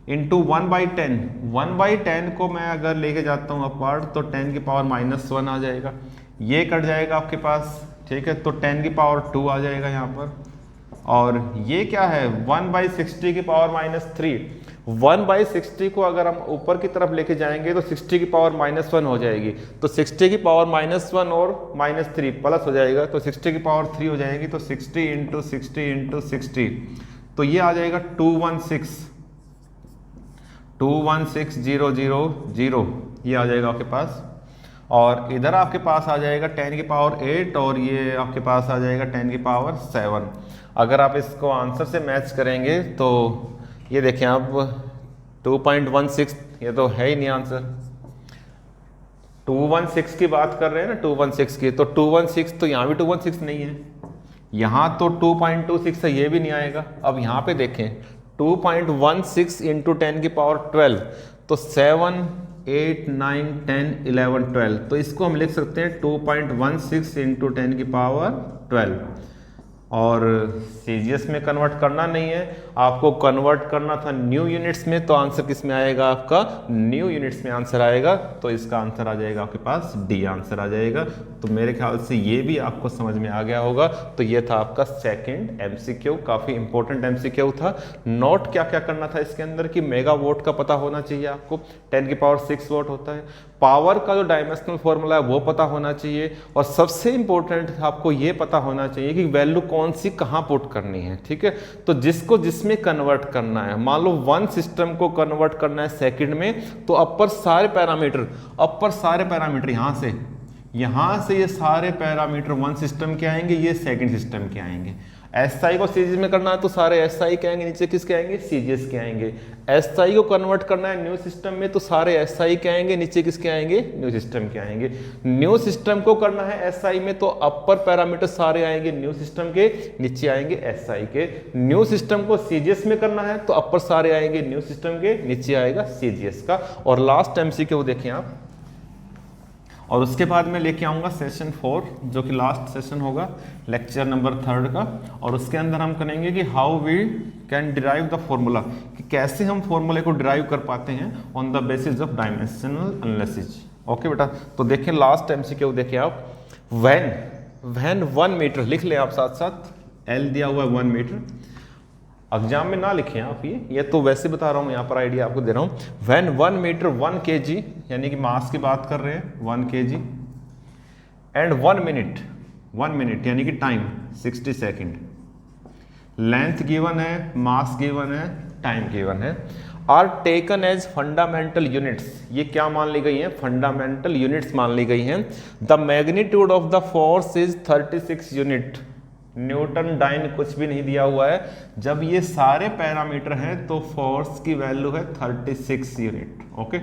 इंटू 1/10। 1/10 को मैं अगर लेके जाता हूँ अपवर्ड तो 10 की पावर -1 आ जाएगा, ये कट जाएगा आपके पास। ठीक है, तो 10 की पावर 2 आ जाएगा यहाँ पर, और ये क्या है 1/60 की पावर -3। 1/60 को अगर हम ऊपर की तरफ लेके जाएंगे तो 60 की पावर -1 हो जाएगी, तो 60 की पावर -1 और -3 प्लस हो जाएगा, तो 60 की पावर 3 हो जाएगी। तो 60 × 60 × 60, तो ये आ जाएगा 216,000, ये आ जाएगा आपके पास। और इधर आपके पास आ जाएगा 10 की पावर 8, और ये आपके पास आ जाएगा 10 की पावर 7। अगर आप इसको आंसर से मैच करेंगे तो ये देखें आप 2.16, ये तो है ही नहीं आंसर। 216 की बात कर रहे हैं ना, 216 की, तो 216 तो यहाँ भी 216 नहीं है, यहाँ तो 2.26 है, ये भी नहीं आएगा। अब यहाँ पे देखें 2.16 × 10 की पावर 12, तो 7 8 9 10 11 12, तो इसको हम लिख सकते हैं 2.16 × 10 की पावर 12। और सीजीएस में कन्वर्ट करना नहीं है, आपको कन्वर्ट करना था न्यू यूनिट्स में, तो आंसर किस में आएगा आपका न्यू यूनिट्स में आंसर आएगा। तो इसका आंसर आ जाएगा आपके पास डी आंसर आ जाएगा। तो मेरे ख्याल से ये भी आपको समझ में आ गया होगा। तो ये था आपका सेकंड एमसीक्यू, काफ़ी इंपॉर्टेंट एमसीक्यू था। नोट क्या क्या करना था इसके अंदर कि मेगावाट का पता होना चाहिए आपको, 10⁶ वाट होता है। पावर का जो डायमेंशनल फॉर्मूला है वो पता होना चाहिए, और सबसे इंपॉर्टेंट आपको ये पता होना चाहिए कि वैल्यू कौन सी कहाँ पुट करनी है। ठीक है, तो जिसको जिसमें कन्वर्ट करना है, मान लो वन सिस्टम को कन्वर्ट करना है सेकंड में, तो अपर सारे पैरामीटर यहाँ से ये सारे पैरामीटर वन सिस्टम के आएंगे, ये सेकंड सिस्टम के आएंगे। एसआई को सीजीएस में करना है तो सारे एसआई के आएंगे, नीचे किसके आएंगे सीजीएस के आएंगे। एसआई को कन्वर्ट करना है न्यू सिस्टम में तो सारे एसआई के आएंगे, नीचे किसके आएंगे न्यू सिस्टम के आएंगे। न्यू सिस्टम को करना है एसआई में तो अपर पैरामीटर सारे आएंगे न्यू सिस्टम के, नीचे आएंगे एसआई के। न्यू सिस्टम को सीजीएस में करना है तो अपर सारे आएंगे न्यू सिस्टम के, नीचे आएगा सीजीएस का। और लास्ट एमसीक्यू देखें आप, और उसके बाद मैं लेके आऊँगा सेशन 4 जो कि लास्ट सेशन होगा लेक्चर नंबर 3 का, और उसके अंदर हम करेंगे कि how we can derive the formula, कि कैसे हम फॉर्मूले को डिराइव कर पाते हैं on the basis of dimensional analysis. Okay बेटा, तो देखें लास्ट एमसीक्यू देखिए आप, व्हेन 1 मीटर लिख लें आप साथ साथ, एल दिया हुआ है 1 मीटर, एग्जाम में ना लिखें आप, ये तो वैसे बता रहा हूँ, यहाँ पर आइडिया आपको दे रहा हूँ। व्हेन 1 मीटर 1 kg, यानी कि मास की बात कर रहे हैं 1 kg, एंड 1 मिनट यानी कि टाइम 60 सेकेंड, लेंथ गिवन है, मास गिवन है, टाइम गिवन है, are taken as fundamental units, ये क्या मान ली गई हैं फंडामेंटल यूनिट्स मान ली गई हैं। The magnitude of the force is 36 unit, newton dyne कुछ भी नहीं दिया हुआ है। जब ये सारे पैरामीटर हैं तो फोर्स की वैल्यू है 36 यूनिट। ओके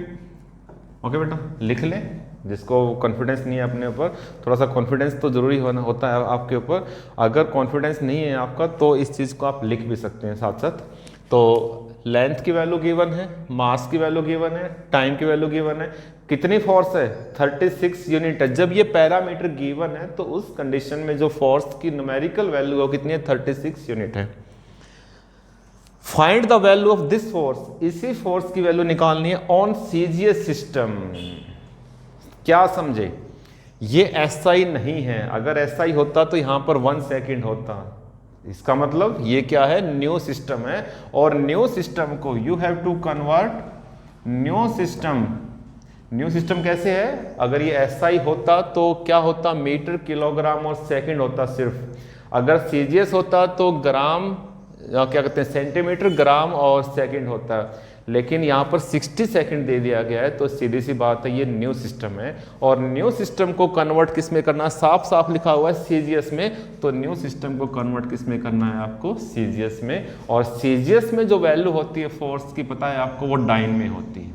बेटा, लिख लें, जिसको कॉन्फिडेंस नहीं है अपने ऊपर, थोड़ा सा कॉन्फिडेंस तो जरूरी होता है आपके ऊपर। अगर कॉन्फिडेंस नहीं है आपका तो इस चीज़ को आप लिख भी सकते हैं साथ साथ। तो लेंथ की वैल्यू गिवन है, मास की वैल्यू गिवन है, टाइम की वैल्यू गिवन है, कितनी फोर्स है 36 यूनिट है। जब ये पैरामीटर गिवन है तो उस कंडीशन में जो फोर्स की न्यूमेरिकल वैल्यू है कितनी है 36 यूनिट है। Find the value of this force, इसी फोर्स की वैल्यू निकालनी है ऑन सीजीएस सिस्टम। क्या समझे, ये एसआई नहीं है, अगर एसआई होता तो यहां पर 1 सेकेंड होता। इसका मतलब ये क्या है न्यू सिस्टम है, और न्यू सिस्टम को you have to convert new system कैसे है, अगर ये एसआई होता तो क्या होता मीटर किलोग्राम और सेकंड होता सिर्फ। अगर सीजीएस होता तो ग्राम क्या कहते हैं सेंटीमीटर ग्राम और सेकंड होता, लेकिन यहाँ पर 60 सेकंड दे दिया गया है। तो सीधी सी बात है ये न्यू सिस्टम है, और न्यू सिस्टम को कन्वर्ट किस में करना, साफ साफ लिखा हुआ है सीजीएस में। तो न्यू सिस्टम को कन्वर्ट किस में करना है आपको सीजीएस में, और सीजीएस में जो वैल्यू होती है फोर्स की पता है आपको, वो डाइन में होती है।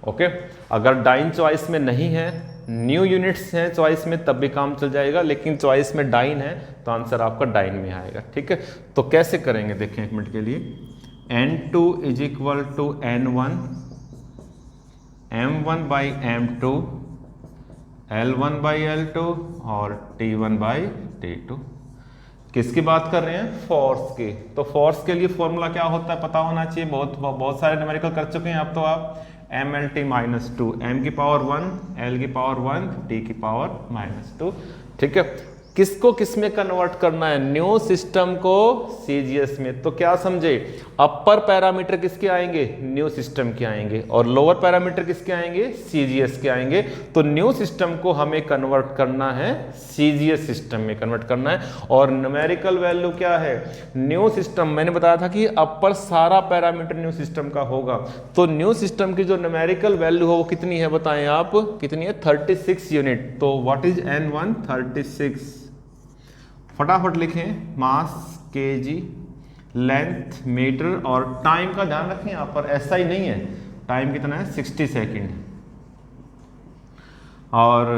ओके, अगर डाइन चॉइस में नहीं है, न्यू यूनिट्स हैं चॉइस में, तब भी काम चल जाएगा, लेकिन चॉइस में डाइन है तो आंसर आपका डाइन में आएगा। ठीक है, तो कैसे करेंगे देखें एक मिनट के लिए। N2 is equal to N1 M1 by M2 L1 by L2 और T1 बाई T2। किसकी बात कर रहे हैं, फोर्स की। तो फोर्स के लिए फॉर्मूला क्या होता है पता होना चाहिए, बहुत सारे न्यूमेरिकल कर चुके हैं अब तो आप। MLT-2, M की पावर 1, L की पावर 1, T की पावर -2। ठीक है, किसको किस में कन्वर्ट करना है, न्यू सिस्टम को सीजीएस में। तो क्या समझे, अपर पैरामीटर किसके आएंगे, न्यू सिस्टम के आएंगे, और लोअर पैरामीटर किसके आएंगे, सीजीएस के आएंगे। तो न्यू सिस्टम को हमें कन्वर्ट करना है सीजीएस सिस्टम में कन्वर्ट करना है। और न्यूमेरिकल वैल्यू क्या है, न्यू सिस्टम मैंने बताया था कि अपर सारा पैरामीटर न्यू सिस्टम का होगा। तो न्यू सिस्टम की जो न्यूमेरिकल वैल्यू हो वो कितनी है बताएं आप, कितनी है 36 यूनिट। तो व्हाट इज N1, 36। फटाफट लिखें, मास केजी, लेंथ मीटर, और टाइम का ध्यान रखें यहाँ पर एसआई नहीं है, टाइम कितना है 60 सेकेंड। और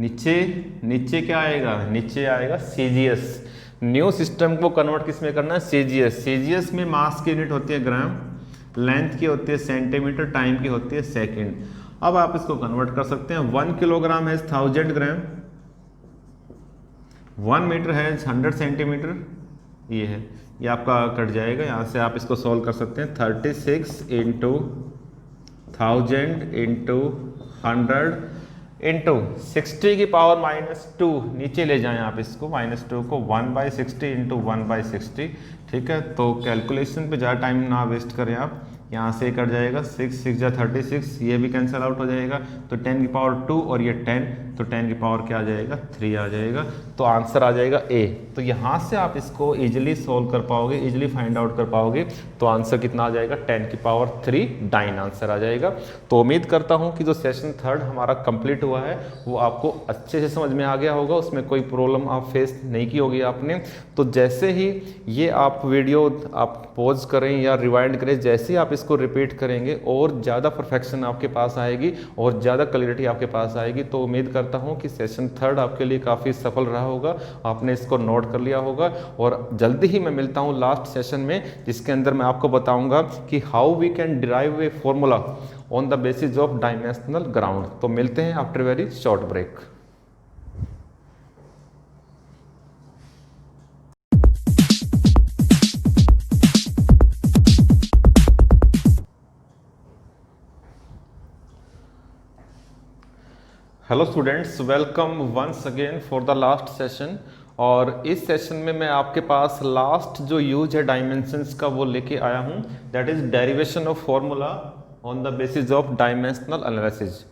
नीचे क्या आएगा, नीचे आएगा सीजीएस। न्यू सिस्टम को कन्वर्ट किस में करना है, सीजीएस। सीजीएस में मास की यूनिट होती है ग्राम, लेंथ की होती है सेंटीमीटर, टाइम की होती है सेकेंड। अब आप इसको कन्वर्ट कर सकते हैं, 1 किलोग्राम है 1000 ग्राम, 1 मीटर है 100 सेंटीमीटर, ये है, ये आपका कट जाएगा। यहाँ से आप इसको सॉल्व कर सकते हैं। 36 इंटू 1000 इंटू 100 इंटू 60 की पावर -2, नीचे ले जाएं आप इसको -2 को, 1/60 इंटू 1/60। ठीक है, तो कैलकुलेशन पे ज़्यादा टाइम ना वेस्ट करें आप। यहाँ से कट जाएगा 6 6 जा 36, ये भी कैंसिल आउट हो जाएगा। तो 10 की पावर 2 और ये 10, तो 10 की पावर क्या आ जाएगा 3 आ जाएगा। तो आंसर आ जाएगा ए। तो यहाँ से आप इसको इजीली सोल्व कर पाओगे, इजीली फाइंड आउट कर पाओगे। तो आंसर कितना आ जाएगा 10 की पावर 3 डाइन आंसर आ जाएगा। तो उम्मीद करता हूँ कि जो सेशन 3 हमारा कंप्लीट हुआ है वो आपको अच्छे से समझ में आ गया होगा, उसमें कोई प्रॉब्लम आप फेस नहीं की होगी आपने। तो जैसे ही ये आप वीडियो आप पॉज करें या रिवाइंड करें, जैसे ही आप इसको रिपीट करेंगे और ज़्यादा परफेक्शन आपके पास आएगी और ज़्यादा क्लैरिटी आपके पास आएगी। तो उम्मीद करता हूँ कि सेशन 3 आपके लिए काफ़ी सफल रहा होगा, आपने इसको नोट कर लिया होगा। और जल्दी ही मैं मिलता हूँ लास्ट सेशन में, जिसके अंदर मैं आपको बताऊँगा कि how we can derive a formula on the basis of dimensional ground. तो मिलते हैं after very short break. Hello students, welcome once again for the last session. और इस सेशन में मैं आपके पास लास्ट जो यूज है डायमेंशंस का वो लेके आया हूँ, that is derivation of formula on the basis of dimensional analysis.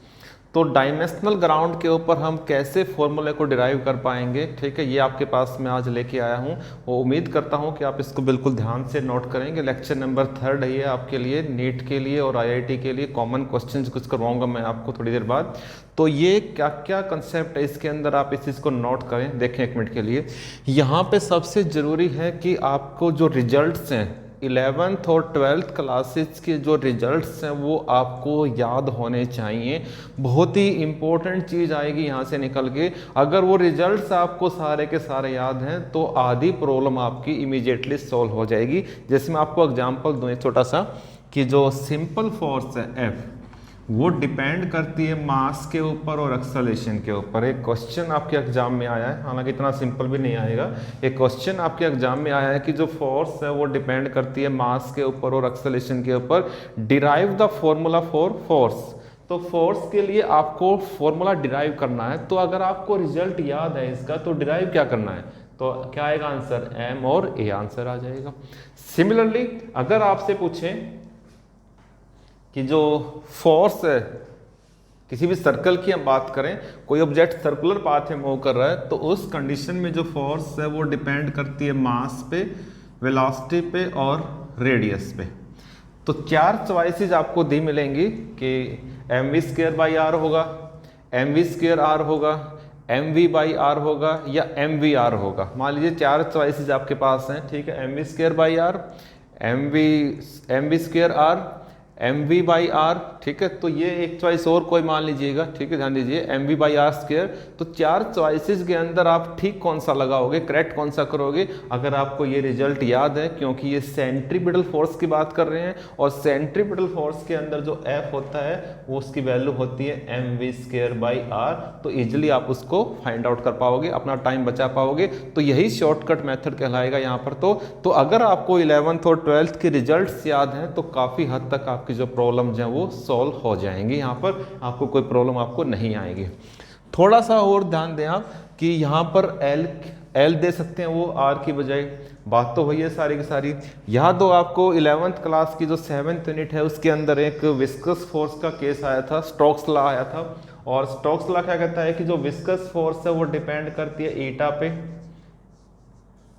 तो डायमेंशनल ग्राउंड के ऊपर हम कैसे फॉर्मूले को डिराइव कर पाएंगे, ठीक है, ये आपके पास मैं आज लेके आया हूँ। वो उम्मीद करता हूँ कि आप इसको बिल्कुल ध्यान से नोट करेंगे। लेक्चर नंबर 3 है ये आपके लिए, नीट के लिए और आईआईटी के लिए कॉमन क्वेश्चंस कुछ करवाऊंगा मैं आपको थोड़ी देर बाद। तो ये क्या क्या कंसेप्ट है इसके अंदर, आप इस चीज़ को नोट करें। देखें एक मिनट के लिए, यहाँ पे सबसे ज़रूरी है कि आपको जो रिजल्ट्स हैं 11th और 12th क्लासेस के जो रिजल्ट्स हैं वो आपको याद होने चाहिए। बहुत ही इम्पोर्टेंट चीज़ आएगी यहाँ से निकल के। अगर वो रिजल्ट्स आपको सारे के सारे याद हैं तो आधी प्रॉब्लम आपकी इमीडिएटली सॉल्व हो जाएगी। जैसे मैं आपको एग्जांपल दूँ एक छोटा सा, कि जो सिंपल फोर्स है F वो डिपेंड करती है मास के ऊपर और एक्सेलरेशन के ऊपर। एक क्वेश्चन आपके एग्जाम में आया है, हालांकि इतना सिंपल भी नहीं आएगा। एक क्वेश्चन आपके एग्जाम में आया है कि जो फोर्स है वो डिपेंड करती है मास के ऊपर और एक्सेलरेशन के ऊपर। Derive the formula for force. तो फोर्स के लिए आपको फॉर्मूला डिराइव करना है। तो अगर आपको रिजल्ट याद है इसका, तो डिराइव क्या करना है, तो क्या आएगा आंसर, M और A आंसर आ जाएगा। सिमिलरली अगर आपसे पूछें कि जो फोर्स है किसी भी सर्कल की हम बात करें, कोई ऑब्जेक्ट सर्कुलर पाथ में मूव कर रहा है, तो उस कंडीशन में जो फोर्स है वो डिपेंड करती है मास पे, वेलोसिटी पे और रेडियस पे। तो 4 चॉइसेस आपको दी मिलेंगी कि mv²/r होगा, mv²r होगा, mv/r होगा या mvr होगा। मान लीजिए 4 चॉइसेस आपके पास हैं, ठीक है, mv²/r, mv²r, mv/r, ठीक है। तो ये एक चॉइस और कोई मान लीजिएगा, ठीक है, ध्यान दीजिए mv/r²। तो 4 चॉइसेस के अंदर आप ठीक कौन सा लगाओगे, करेक्ट कौन सा करोगे, अगर आपको ये रिजल्ट याद है, क्योंकि ये सेंट्रीपिटल फोर्स की बात कर रहे हैं और सेंट्रीपिटल फोर्स के अंदर जो F होता है वो उसकी वैल्यू होती है mv²/r। तो इजिली आप उसको फाइंड आउट कर पाओगे, अपना टाइम बचा पाओगे। तो यही शॉर्टकट मेथड कहलाएगा यहाँ पर। तो अगर आपको 11th और 12th के रिजल्ट्स याद हैं तो काफ़ी हद तक आपकी जो प्रॉब्लम्स हैं वो सॉल्व हो जाएंगी। यहाँ पर आपको कोई प्रॉब्लम आपको नहीं आएगी। थोड़ा सा और ध्यान दें आप कि यहाँ पर L दे सकते हैं वो R की बजाय। बात तो वही है सारी की सारी। यहाँ तो आपको 11th क्लास की जो 7th यूनिट है उसके अंदर एक विस्कस फोर्स का केस आया था, स्टोक्स लॉ आया था। और स्टोक्स लॉ क्या कहता है कि जो विस्कस फोर्स है वो डिपेंड करती है ईटा पे,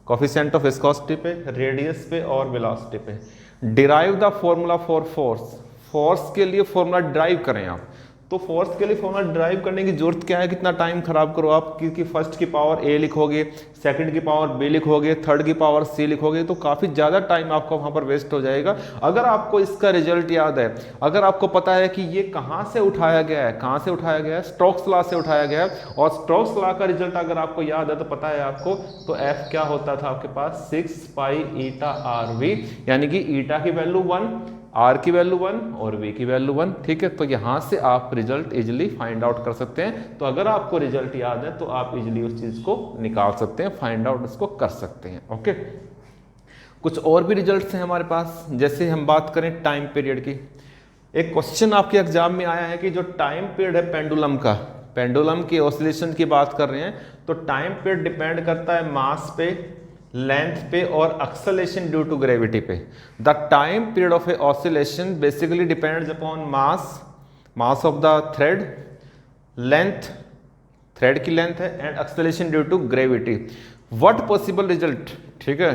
कोफिशिएंट ऑफ विस्कोसिटी पे, रेडियस पे और वेलोसिटी पे। Derive the formula for force. Force के लिए फॉर्मूला डिराइव करें आप। तो फोर्स के लिए फॉर्मूला डिराइव करने की जरूरत क्या है, कितना टाइम खराब करो आप, क्योंकि फर्स्ट की पावर A लिखोगे, सेकंड की पावर B लिखोगे, थर्ड की पावर C लिखोगे, तो काफ़ी ज़्यादा टाइम आपका वहाँ पर वेस्ट हो जाएगा। अगर आपको इसका रिजल्ट याद है, अगर आपको पता है कि ये कहाँ से उठाया गया है, कहाँ से उठाया गया है, स्टोक्स लॉ से उठाया गया है, और स्टोक्स लॉ का रिजल्ट अगर आपको याद है तो पता है आपको, तो F क्या होता था आपके पास 6 पाई ईटा RV, यानी कि ईटा की वैल्यू 1, R की वैल्यू 1 और V की वैल्यू 1, ठीक है। तो यहाँ से आप रिजल्ट इजिली फाइंड आउट कर सकते हैं। तो अगर आपको रिजल्ट याद है तो आप इजिली उस चीज़ को निकाल सकते हैं, फाइंड आउट उसको कर सकते हैं, ओके। कुछ और भी रिजल्ट्स हैं हमारे पास, जैसे हम बात करें टाइम पीरियड की। एक क्वेश्चन आपके एग्जाम में आया है कि जो टाइम पीरियड है पेंडुलम का, पेंडुलम की ऑसिलेशन की बात कर रहे हैं, तो टाइम पीरियड डिपेंड करता है मास पे, लेंथ पे और एक्सेलरेशन ड्यू टू ग्रेविटी पे। The time period of a oscillation basically depends upon mass of the thread, length, thread की लेंथ है, and acceleration due to gravity. What possible result, ठीक है,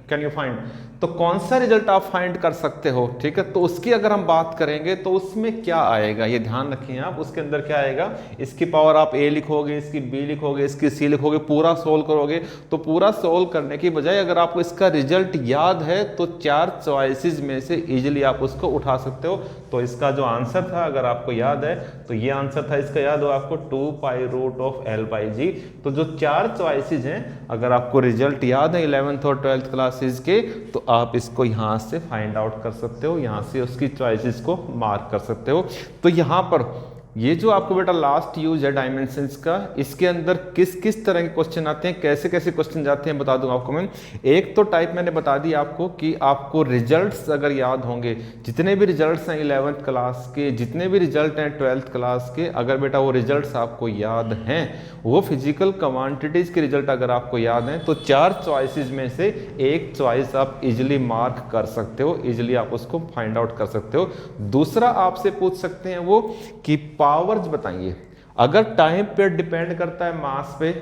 कैन यू फाइंड, तो कौन सा result आप find कर सकते हो, ठीक है। तो उसकी अगर हम बात करेंगे तो उसमें क्या आएगा, ये ध्यान रखिए आप, उसके अंदर क्या आएगा, इसकी पावर आप A लिखोगे, इसकी B लिखोगे, इसकी C लिखोगे, पूरा सोल्व करोगे। तो पूरा सोल्व करने की बजाय अगर आपको इसका रिजल्ट याद है तो 4 चॉइसेस में से इजिली आप उसको उठा सकते हो। तो इसका जो आंसर था, अगर आपको याद है तो ये आंसर था इसका, याद हो आपको, 2π√L/G। तो जो 4 चॉइसेस हैं, अगर आपको रिजल्ट याद है 11th और 12th क्लासेस के, तो आप इसको यहां से फाइंड आउट कर सकते हो, यहां से उसकी चॉइसेस को मार्क कर सकते हो। तो यहां पर ये जो आपको बेटा लास्ट यूज है डायमेंशंस का, इसके अंदर किस किस तरह के क्वेश्चन आते हैं, कैसे कैसे क्वेश्चन जाते हैं, बता दूंगा आपको मैं। एक तो टाइप मैंने बता दी आपको कि आपको रिजल्ट्स अगर याद होंगे, जितने भी रिजल्ट्स हैं 11th क्लास के, जितने भी रिजल्ट हैं 12th क्लास के, अगर बेटा वो रिजल्ट्स आपको याद हैं, वो फिजिकल क्वांटिटीज के रिजल्ट अगर आपको याद हैं, तो 4 चॉइसेस में से एक चॉइस आप इजिली मार्क कर सकते हो, इजिली आप उसको फाइंड आउट कर सकते हो। दूसरा आपसे पूछ सकते हैं वो कि पावर्स बताइए। अगर टाइम पे डिपेंड करता है मास पे,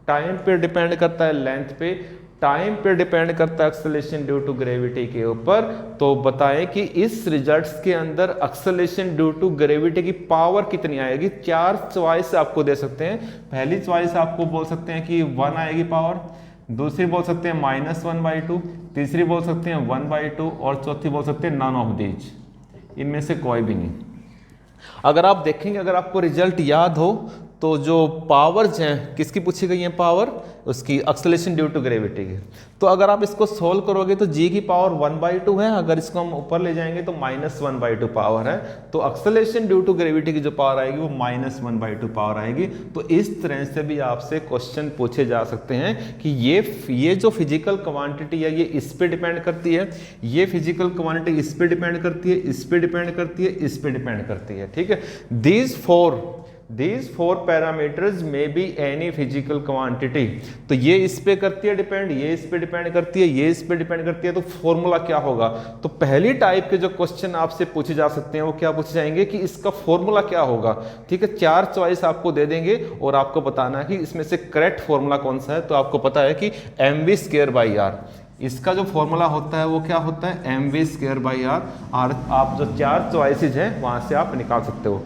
टाइम पे डिपेंड करता है लेंथ पे, टाइम पे डिपेंड करता है एक्सेलरेशन ड्यू टू ग्रेविटी के ऊपर, तो बताएं कि इस रिजल्ट्स के अंदर एक्सेलरेशन ड्यू टू ग्रेविटी की पावर कितनी आएगी। 4 चॉइस आपको दे सकते हैं। पहली चॉइस आपको बोल सकते हैं कि 1 आएगी पावर, दूसरी बोल सकते हैं -1/2, तीसरी बोल सकते हैं 1/2 और चौथी बोल सकते हैं नन ऑफ दीज, इनमें से कोई भी नहीं। अगर आप देखेंगे, अगर आपको रिजल्ट याद हो, तो जो पावर्स हैं किसकी पूछी गई है पावर, उसकी एक्सेलरेशन ड्यू टू ग्रेविटी की। तो अगर आप इसको सोल्व करोगे तो g की पावर 1/2 है, अगर इसको हम ऊपर ले जाएंगे तो -1/2 पावर है, तो एक्सेलरेशन ड्यू टू ग्रेविटी की जो पावर आएगी वो -1/2 पावर आएगी। तो इस तरह से भी आपसे क्वेश्चन पूछे जा सकते हैं कि ये जो फिजिकल क्वांटिटी है ये इस पे डिपेंड करती है, ये फिजिकल क्वांटिटी इस पे डिपेंड करती है, इस पे डिपेंड करती है, इस पे डिपेंड करती है, ठीक है। These four parameters may be any physical quantity। तो ये इस पे करती है डिपेंड, ये इस पे डिपेंड करती है, ये इस पे डिपेंड करती है। तो फॉर्मूला क्या होगा, तो पहली टाइप के जो क्वेश्चन आपसे पूछे जा सकते हैं वो क्या पूछे जाएंगे कि इसका फॉर्मूला क्या होगा, ठीक है। 4 चॉइस आपको दे देंगे और आपको बताना है कि इसमें से करेक्ट फॉर्मूला कौन सा है। तो आपको पता है कि mv²/r, इसका जो फॉर्मूला होता है वो क्या होता है, mv²/r। आप जो 4 चॉइसेस हैं वहां से आप निकाल सकते हो।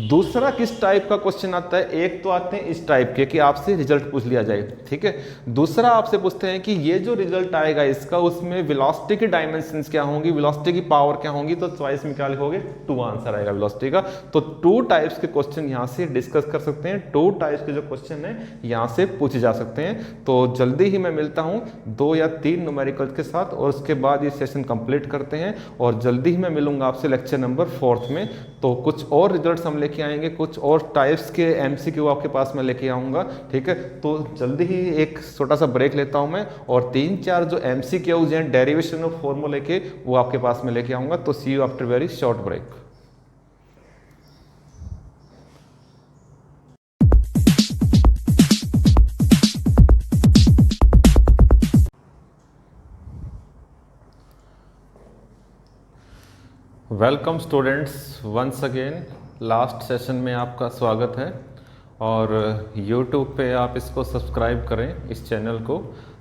दूसरा किस टाइप का क्वेश्चन आता है, एक तो आते हैं इस टाइप के कि आपसे रिजल्ट पूछ लिया जाए, ठीक है। दूसरा आपसे पूछते हैं कि ये जो रिजल्ट आएगा इसका, उसमें वेलोसिटी की डायमेंशंस क्या होंगी, वेलोसिटी की पावर क्या होंगी। तो चॉइस में क्या लिखोगे, 2 आंसर आएगा वेलोसिटी का। तो 2 टाइप्स के क्वेश्चन यहाँ से डिस्कस कर सकते हैं, 2 टाइप्स के जो क्वेश्चन है यहाँ से पूछे जा सकते हैं। तो जल्दी ही मैं मिलता हूँ 2 या 3 न्यूमेरिकल्स के साथ, और उसके बाद ये सेशन कंप्लीट करते हैं, और जल्दी ही मैं मिलूंगा आपसे लेक्चर नंबर 4 में। तो कुछ और रिजल्ट्स हम लेके आएंगे, कुछ और टाइप्स के MCQ आपके पास मैं लेके आऊंगा, ठीक है। तो जल्दी ही एक छोटा सा ब्रेक लेता हूं मैं, और 3-4 जो MCQs हैं डेरिवेशन ऑफ फॉर्मूले के, वो आपके पास में लेके आऊंगा। तो see you after very short break. Welcome students, once again last session में आपका स्वागत है। और YouTube पे आप इसको सब्सक्राइब करें इस चैनल को,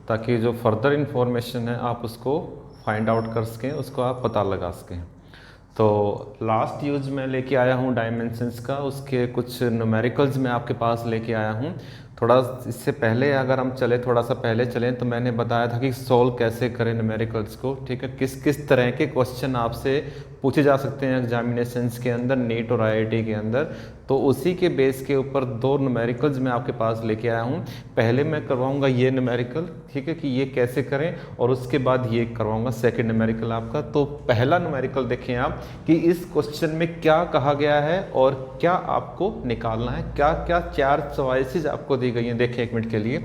ताकि जो फर्दर इन्फॉर्मेशन है आप उसको फाइंड आउट कर सकें, उसको आप पता लगा सकें। तो लास्ट यूज में लेके आया हूँ डायमेंशंस का, उसके कुछ न्यूमेरिकल्स मैं आपके पास लेके आया हूँ। थोड़ा इससे पहले अगर हम चले, थोड़ा सा पहले चलें, तो मैंने बताया था कि सॉल्व कैसे करें न्यूमेरिकल्स को, ठीक है। किस किस तरह के क्वेश्चन आपसे पूछे जा सकते हैं एग्जामिनेशंस के अंदर, नीट और आईआईटी के अंदर। तो उसी के बेस के ऊपर दो न्यूमेरिकल्स मैं आपके पास लेके आया हूँ। पहले मैं करवाऊंगा ये न्यूमेरिकल, ठीक है, कि ये कैसे करें, और उसके बाद ये करवाऊंगा सेकंड न्यूमेरिकल आपका। तो पहला न्यूमेरिकल देखें आप कि इस क्वेश्चन में क्या कहा गया है और क्या आपको निकालना है, क्या क्या 4 चॉइसेस आपको दी गई हैं। देखें एक मिनट के लिए।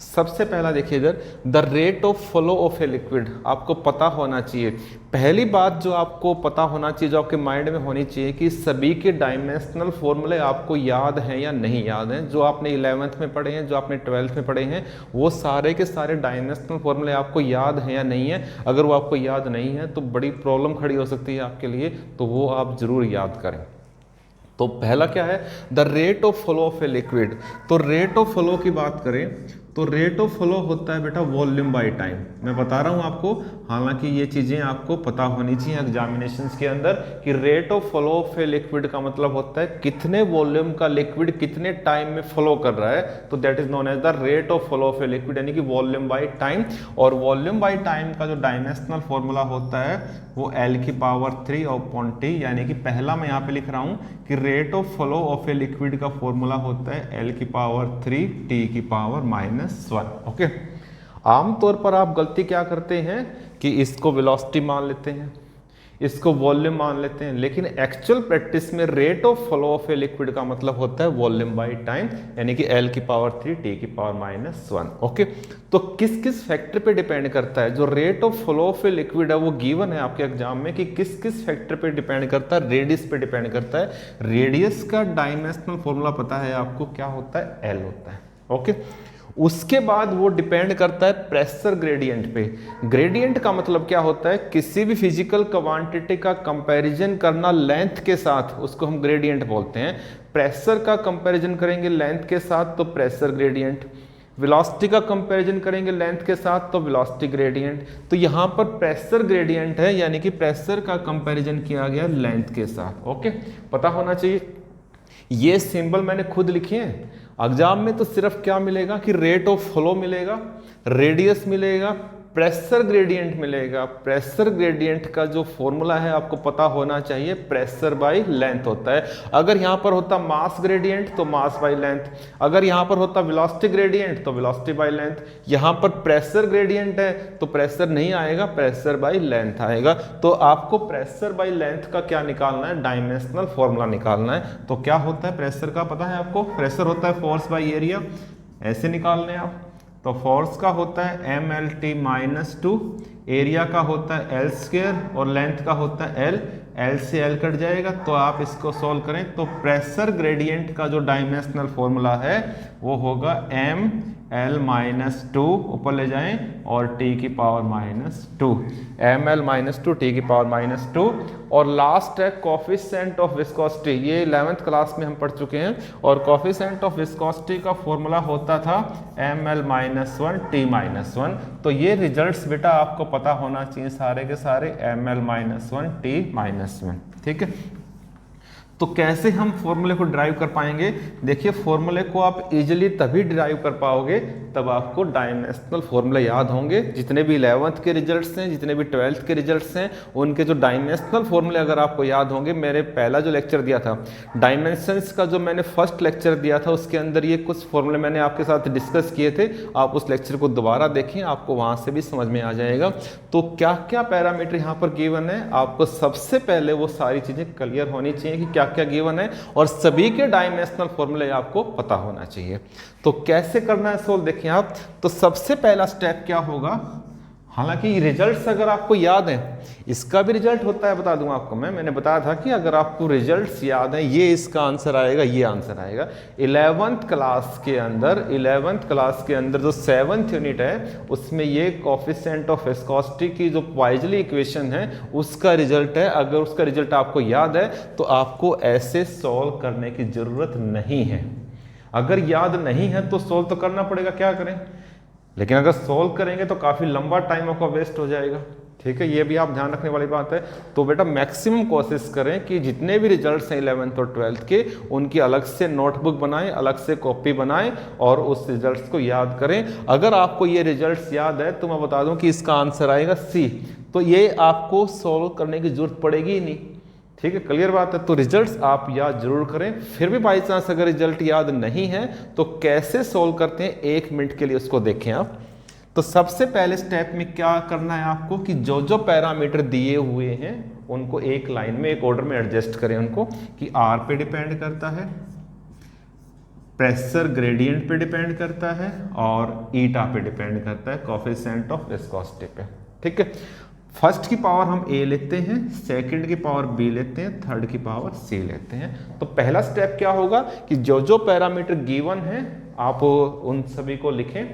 सबसे पहला देखिए इधर, the rate of flow of a liquid, आपको पता होना चाहिए। पहली बात जो आपको पता होना चाहिए, जो आपके माइंड में होनी चाहिए, कि सभी के डायमेंशनल फॉर्मूले आपको याद हैं या नहीं याद हैं। जो आपने 11th में पढ़े हैं, जो आपने 12th में पढ़े हैं, वो सारे के सारे डायमेंशनल फॉर्मूले आपको याद हैं या नहीं है। अगर वो आपको याद नहीं है तो बड़ी प्रॉब्लम खड़ी हो सकती है आपके लिए, तो वो आप जरूर याद करें। तो पहला क्या है, the rate of flow of a liquid. तो रेट ऑफ फ्लो की बात करें तो रेट ऑफ फ्लो होता है बेटा वॉल्यूम बाय टाइम। मैं बता रहा हूं आपको, हालांकि ये चीजें आपको पता होनी चाहिए एग्जामिनेशंस के अंदर, कि rate of flow of a liquid का मतलब होता है कितने वॉल्यूम का लिक्विड कितने टाइम में फ्लो कर रहा है। तो that is known as the rate of flow of a liquid, यानी कि वॉल्यूम बाय टाइम। और वॉल्यूम बाय टाइम का जो डायमेंशनल फॉर्मूला होता है वो L⁻3/T, यानी कि पहला मैं यहाँ पे लिख रहा हूं कि rate of flow of a liquid का फॉर्मूला होता है L⁻3T⁻⁻1। ओके। आमतौर पर आप गलती क्या करते हैं कि इसको वेलोसिटी मान लेते हैं, इसको वॉल्यूम मान लेते हैं, लेकिन एक्चुअल प्रैक्टिस में rate of flow of a liquid का मतलब होता है वॉल्यूम बाय टाइम, यानी कि L⁻3T⁻1। ओके। तो किस किस फैक्टर पे डिपेंड करता है? जो rate of flow of a liquid है वो गिवन है आपके एग्जाम में कि किस किस फैक्टर पे डिपेंड करता है। रेडियस पे डिपेंड करता है। रेडियस का डायमेंशनल फॉर्मूला पता है आपको, क्या होता है? L होता है। ओके। उसके बाद वो डिपेंड करता है प्रेशर ग्रेडियंट पे। ग्रेडियंट का मतलब क्या होता है? किसी भी फिजिकल क्वांटिटी का कंपैरिजन करना लेंथ के साथ, उसको हम ग्रेडियंट बोलते हैं। प्रेशर का कंपैरिजन करेंगे लेंथ के साथ तो प्रेशर ग्रेडियंट, वेलोसिटी का कंपैरिजन करेंगे लेंथ के साथ तो वेलोसिटी ग्रेडियंट। तो यहाँ पर प्रेशर ग्रेडियंट है, यानी कि प्रेशर का कंपैरिजन किया गया लेंथ के साथ। ओके, पता होना चाहिए। ये सिंबल मैंने खुद लिखे हैं। एग्जाम में तो सिर्फ क्या मिलेगा कि रेट ऑफ फ्लो मिलेगा, रेडियस मिलेगा, प्रेशर ग्रेडियंट मिलेगा। प्रेशर ग्रेडियंट का जो फॉर्मूला है आपको पता होना चाहिए, प्रेशर बाय लेंथ होता है। अगर यहाँ पर होता मास ग्रेडियंट तो मास बाय लेंथ, अगर यहाँ पर होता वेलोसिटी ग्रेडियंट तो वेलोसिटी बाय लेंथ। यहाँ पर प्रेशर ग्रेडियंट है तो प्रेशर नहीं आएगा, प्रेशर बाय लेंथ आएगा। तो आपको प्रेशर बाय लेंथ का क्या निकालना है? डायमेंशनल फॉर्मूला निकालना है। तो क्या होता है प्रेशर का? पता है आपको, प्रेशर होता है फोर्स बाय एरिया, ऐसे निकालने हैं आप। तो फोर्स का होता है mLT-2, एरिया का होता है L² और लेंथ का होता है L। L से L कट जाएगा तो आप इसको सॉल्व करें तो प्रेशर ग्रेडियंट का जो डायमेंशनल फॉर्मूला है वो होगा mL-2, ऊपर ले जाएं, और T⁻², mL-2 T⁻²। और लास्ट है कोफिशिएंट ऑफ विस्कोसिटी। ये 11th क्लास में हम पढ़ चुके हैं। और कोफिशिएंट ऑफ विस्कोसिटी का फॉर्मूला होता था mL-1 T-1। तो ये रिजल्ट्स बेटा आपको पता होना चाहिए सारे के सारे, mL-1 T-1। ठीक है। तो कैसे हम फॉर्मूले को ड्राइव कर पाएंगे? देखिए, फॉर्मूले को आप इजीली तभी ड्राइव कर पाओगे तब आपको डायमेंशनल फॉर्मूले याद होंगे। जितने भी 11th के रिजल्ट्स हैं, जितने भी 12th के रिजल्ट्स हैं, उनके जो डायमेंशनल फॉर्मूले अगर आपको याद होंगे। मेरे पहला जो लेक्चर दिया था डायमेंशंस का, जो मैंने फर्स्ट लेक्चर दिया था, उसके अंदर ये कुछ फॉर्मूले मैंने आपके साथ डिस्कस किए थे। आप उस लेक्चर को दोबारा देखें, आपको वहाँ से भी समझ में आ जाएगा। तो क्या क्या पैरामीटर यहाँ पर गिवन है, आपको सबसे पहले वो सारी चीज़ें क्लियर होनी चाहिए कि क्या क्या गिवन है, और सभी के डायमेंशनल फॉर्मूले आपको पता होना चाहिए। तो कैसे करना है सोल्व, देखिए आप। तो सबसे पहला स्टेप क्या होगा, हालांकि रिजल्ट्स अगर आपको याद हैं, इसका भी रिजल्ट होता है, बता दूंगा आपको। मैंने बताया था कि अगर आपको रिजल्ट्स याद हैं, ये इसका आंसर आएगा, ये आंसर आएगा। 11th क्लास के अंदर जो 7th यूनिट है, उसमें ये कोफिशिएंट ऑफ विस्कोसिटी की जो पॉइजली इक्वेशन है उसका रिजल्ट है। अगर उसका रिजल्ट आपको याद है तो आपको ऐसे सॉल्व करने की जरूरत नहीं है। अगर याद नहीं है तो सॉल्व तो करना पड़ेगा, क्या करें। लेकिन अगर सॉल्व करेंगे तो काफी लंबा टाइम आपका वेस्ट हो जाएगा। ठीक है, ये भी आप ध्यान रखने वाली बात है। तो बेटा मैक्सिमम कोशिश करें कि जितने भी रिजल्ट्स हैं 11th और 12th के, उनकी अलग से नोटबुक बनाएं, अलग से कॉपी बनाएं और उस रिजल्ट्स को याद करें। अगर आपको ये रिजल्ट्स याद है तो मैं बता दूं कि इसका आंसर आएगा सी। तो ये आपको सॉल्व करने की जरूरत पड़ेगी ही नहीं। ठीक है, क्लियर बात है। तो रिजल्ट्स आप याद जरूर करें। फिर भी बाई चांस अगर रिजल्ट याद नहीं है तो कैसे सॉल्व करते हैं 1 मिनट के लिए उसको देखें आप। तो सबसे पहले स्टेप में क्या करना है आपको कि जो जो पैरामीटर दिए हुए हैं उनको एक लाइन में, एक ऑर्डर में एडजस्ट करें उनको, कि आर पे डिपेंड करता है, प्रेशर ग्रेडियंट पे डिपेंड करता है और ईटा पे डिपेंड करता है, कोएफिशिएंट ऑफ विस्कोसिटी पे। ठीक है, फर्स्ट की पावर हम ए लेते हैं, सेकंड की पावर बी लेते हैं, थर्ड की पावर सी लेते हैं। तो पहला स्टेप क्या होगा कि जो जो पैरामीटर गिवन है आप उन सभी को लिखें,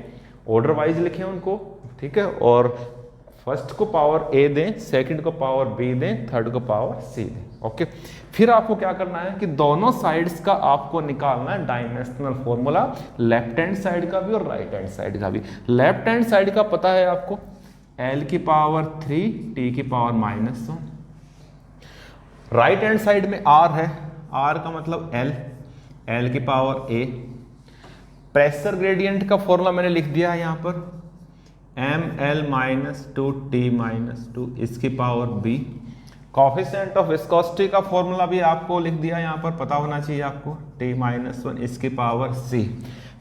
ऑर्डर वाइज लिखें उनको। ठीक है, और फर्स्ट को पावर ए दें, सेकंड को पावर बी दें, थर्ड को पावर सी दें। ओके, फिर आपको क्या करना है कि दोनों साइड्स का आपको निकालना है dimensional formula, left hand side का भी और राइट हैंड साइड का भी। लेफ्ट हैंड साइड का पता है आपको, L की पावर 3 T की पावर -1। राइट हैंड साइड में R है, R का मतलब L की पावर A। प्रेशर ग्रेडियंट का फॉर्मूला मैंने लिख दिया है यहाँ पर, ml - 2T - 2 इसकी power B। Coefficient of viscosity का फॉर्मूला भी आपको लिख दिया यहाँ पर, पता होना चाहिए आपको, T - 1 इसकी पावर C।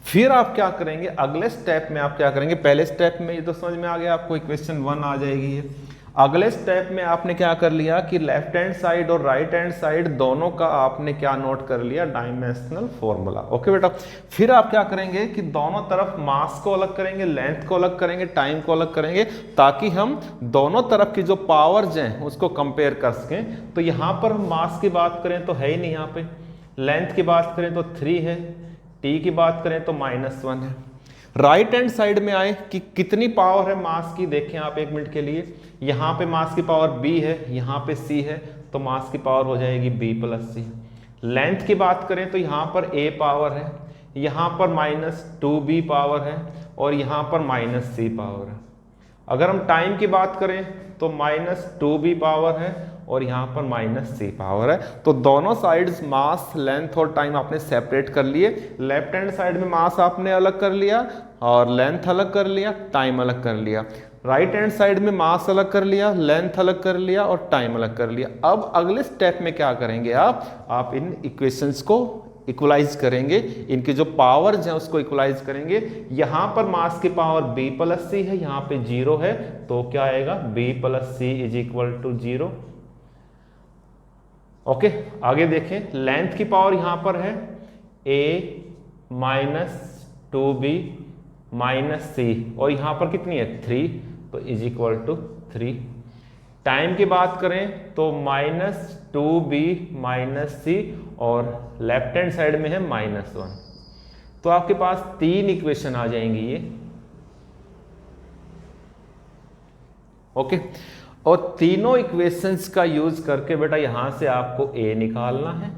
फिर आप क्या करेंगे, अगले स्टेप में आप क्या करेंगे, पहले स्टेप में ये तो समझ में आ गया आपको, इक्वेशन 1 आ जाएगी ये। अगले स्टेप में आपने क्या कर लिया कि लेफ्ट हैंड साइड और राइट हैंड साइड दोनों का आपने क्या नोट कर लिया, डायमेंशनल फॉर्मूला। ओके बेटा, फिर आप क्या करेंगे कि दोनों तरफ मास को अलग करेंगे, लेंथ को अलग करेंगे, टाइम को अलग करेंगे, ताकि हम दोनों तरफ की जो पावर्स हैं उसको कंपेयर कर सकें। तो यहाँ पर हम मास की बात करें तो है ही नहीं यहाँ पे, लेंथ की बात करें तो 3 है, टी की बात करें तो -1 है। राइट हैंड साइड में आए कि कितनी पावर है मास की, देखें आप 1 मिनट के लिए। यहाँ पे मास की पावर B है, यहाँ पे C है, तो मास की पावर हो जाएगी B + C। लेंथ की बात करें तो यहाँ पर A पावर है, यहाँ पर -2B पावर है और यहाँ पर -C पावर है। अगर हम टाइम की बात करें तो -2B पावर है और यहाँ पर -C पावर है। तो दोनों साइड्स मास, लेंथ और टाइम आपने सेपरेट कर लिए। लेफ्ट हैंड साइड में मास आपने अलग कर लिया और लेंथ अलग कर लिया, टाइम अलग कर लिया। राइट हैंड साइड में मास अलग कर लिया, लेंथ अलग कर लिया और टाइम अलग कर लिया। अब अगले स्टेप में क्या करेंगे आप इन इक्वेशंस को इक्वलाइज करेंगे, इनकी जो पावर्स हैं उसको इक्वलाइज करेंगे। यहां पर मास की पावर B + C है, यहाँ पे 0 है, तो क्या आएगा B + C = 0। ओके, आगे देखें, लेंथ की पावर यहां पर है A - 2B - C और यहां पर कितनी है 3, तो = 3। टाइम की बात करें तो -2B - C और लेफ्ट हैंड साइड में है -1। तो आपके पास 3 इक्वेशन आ जाएंगी ये। ओके, और तीनों इक्वेशंस का यूज करके बेटा यहां से आपको A निकालना है,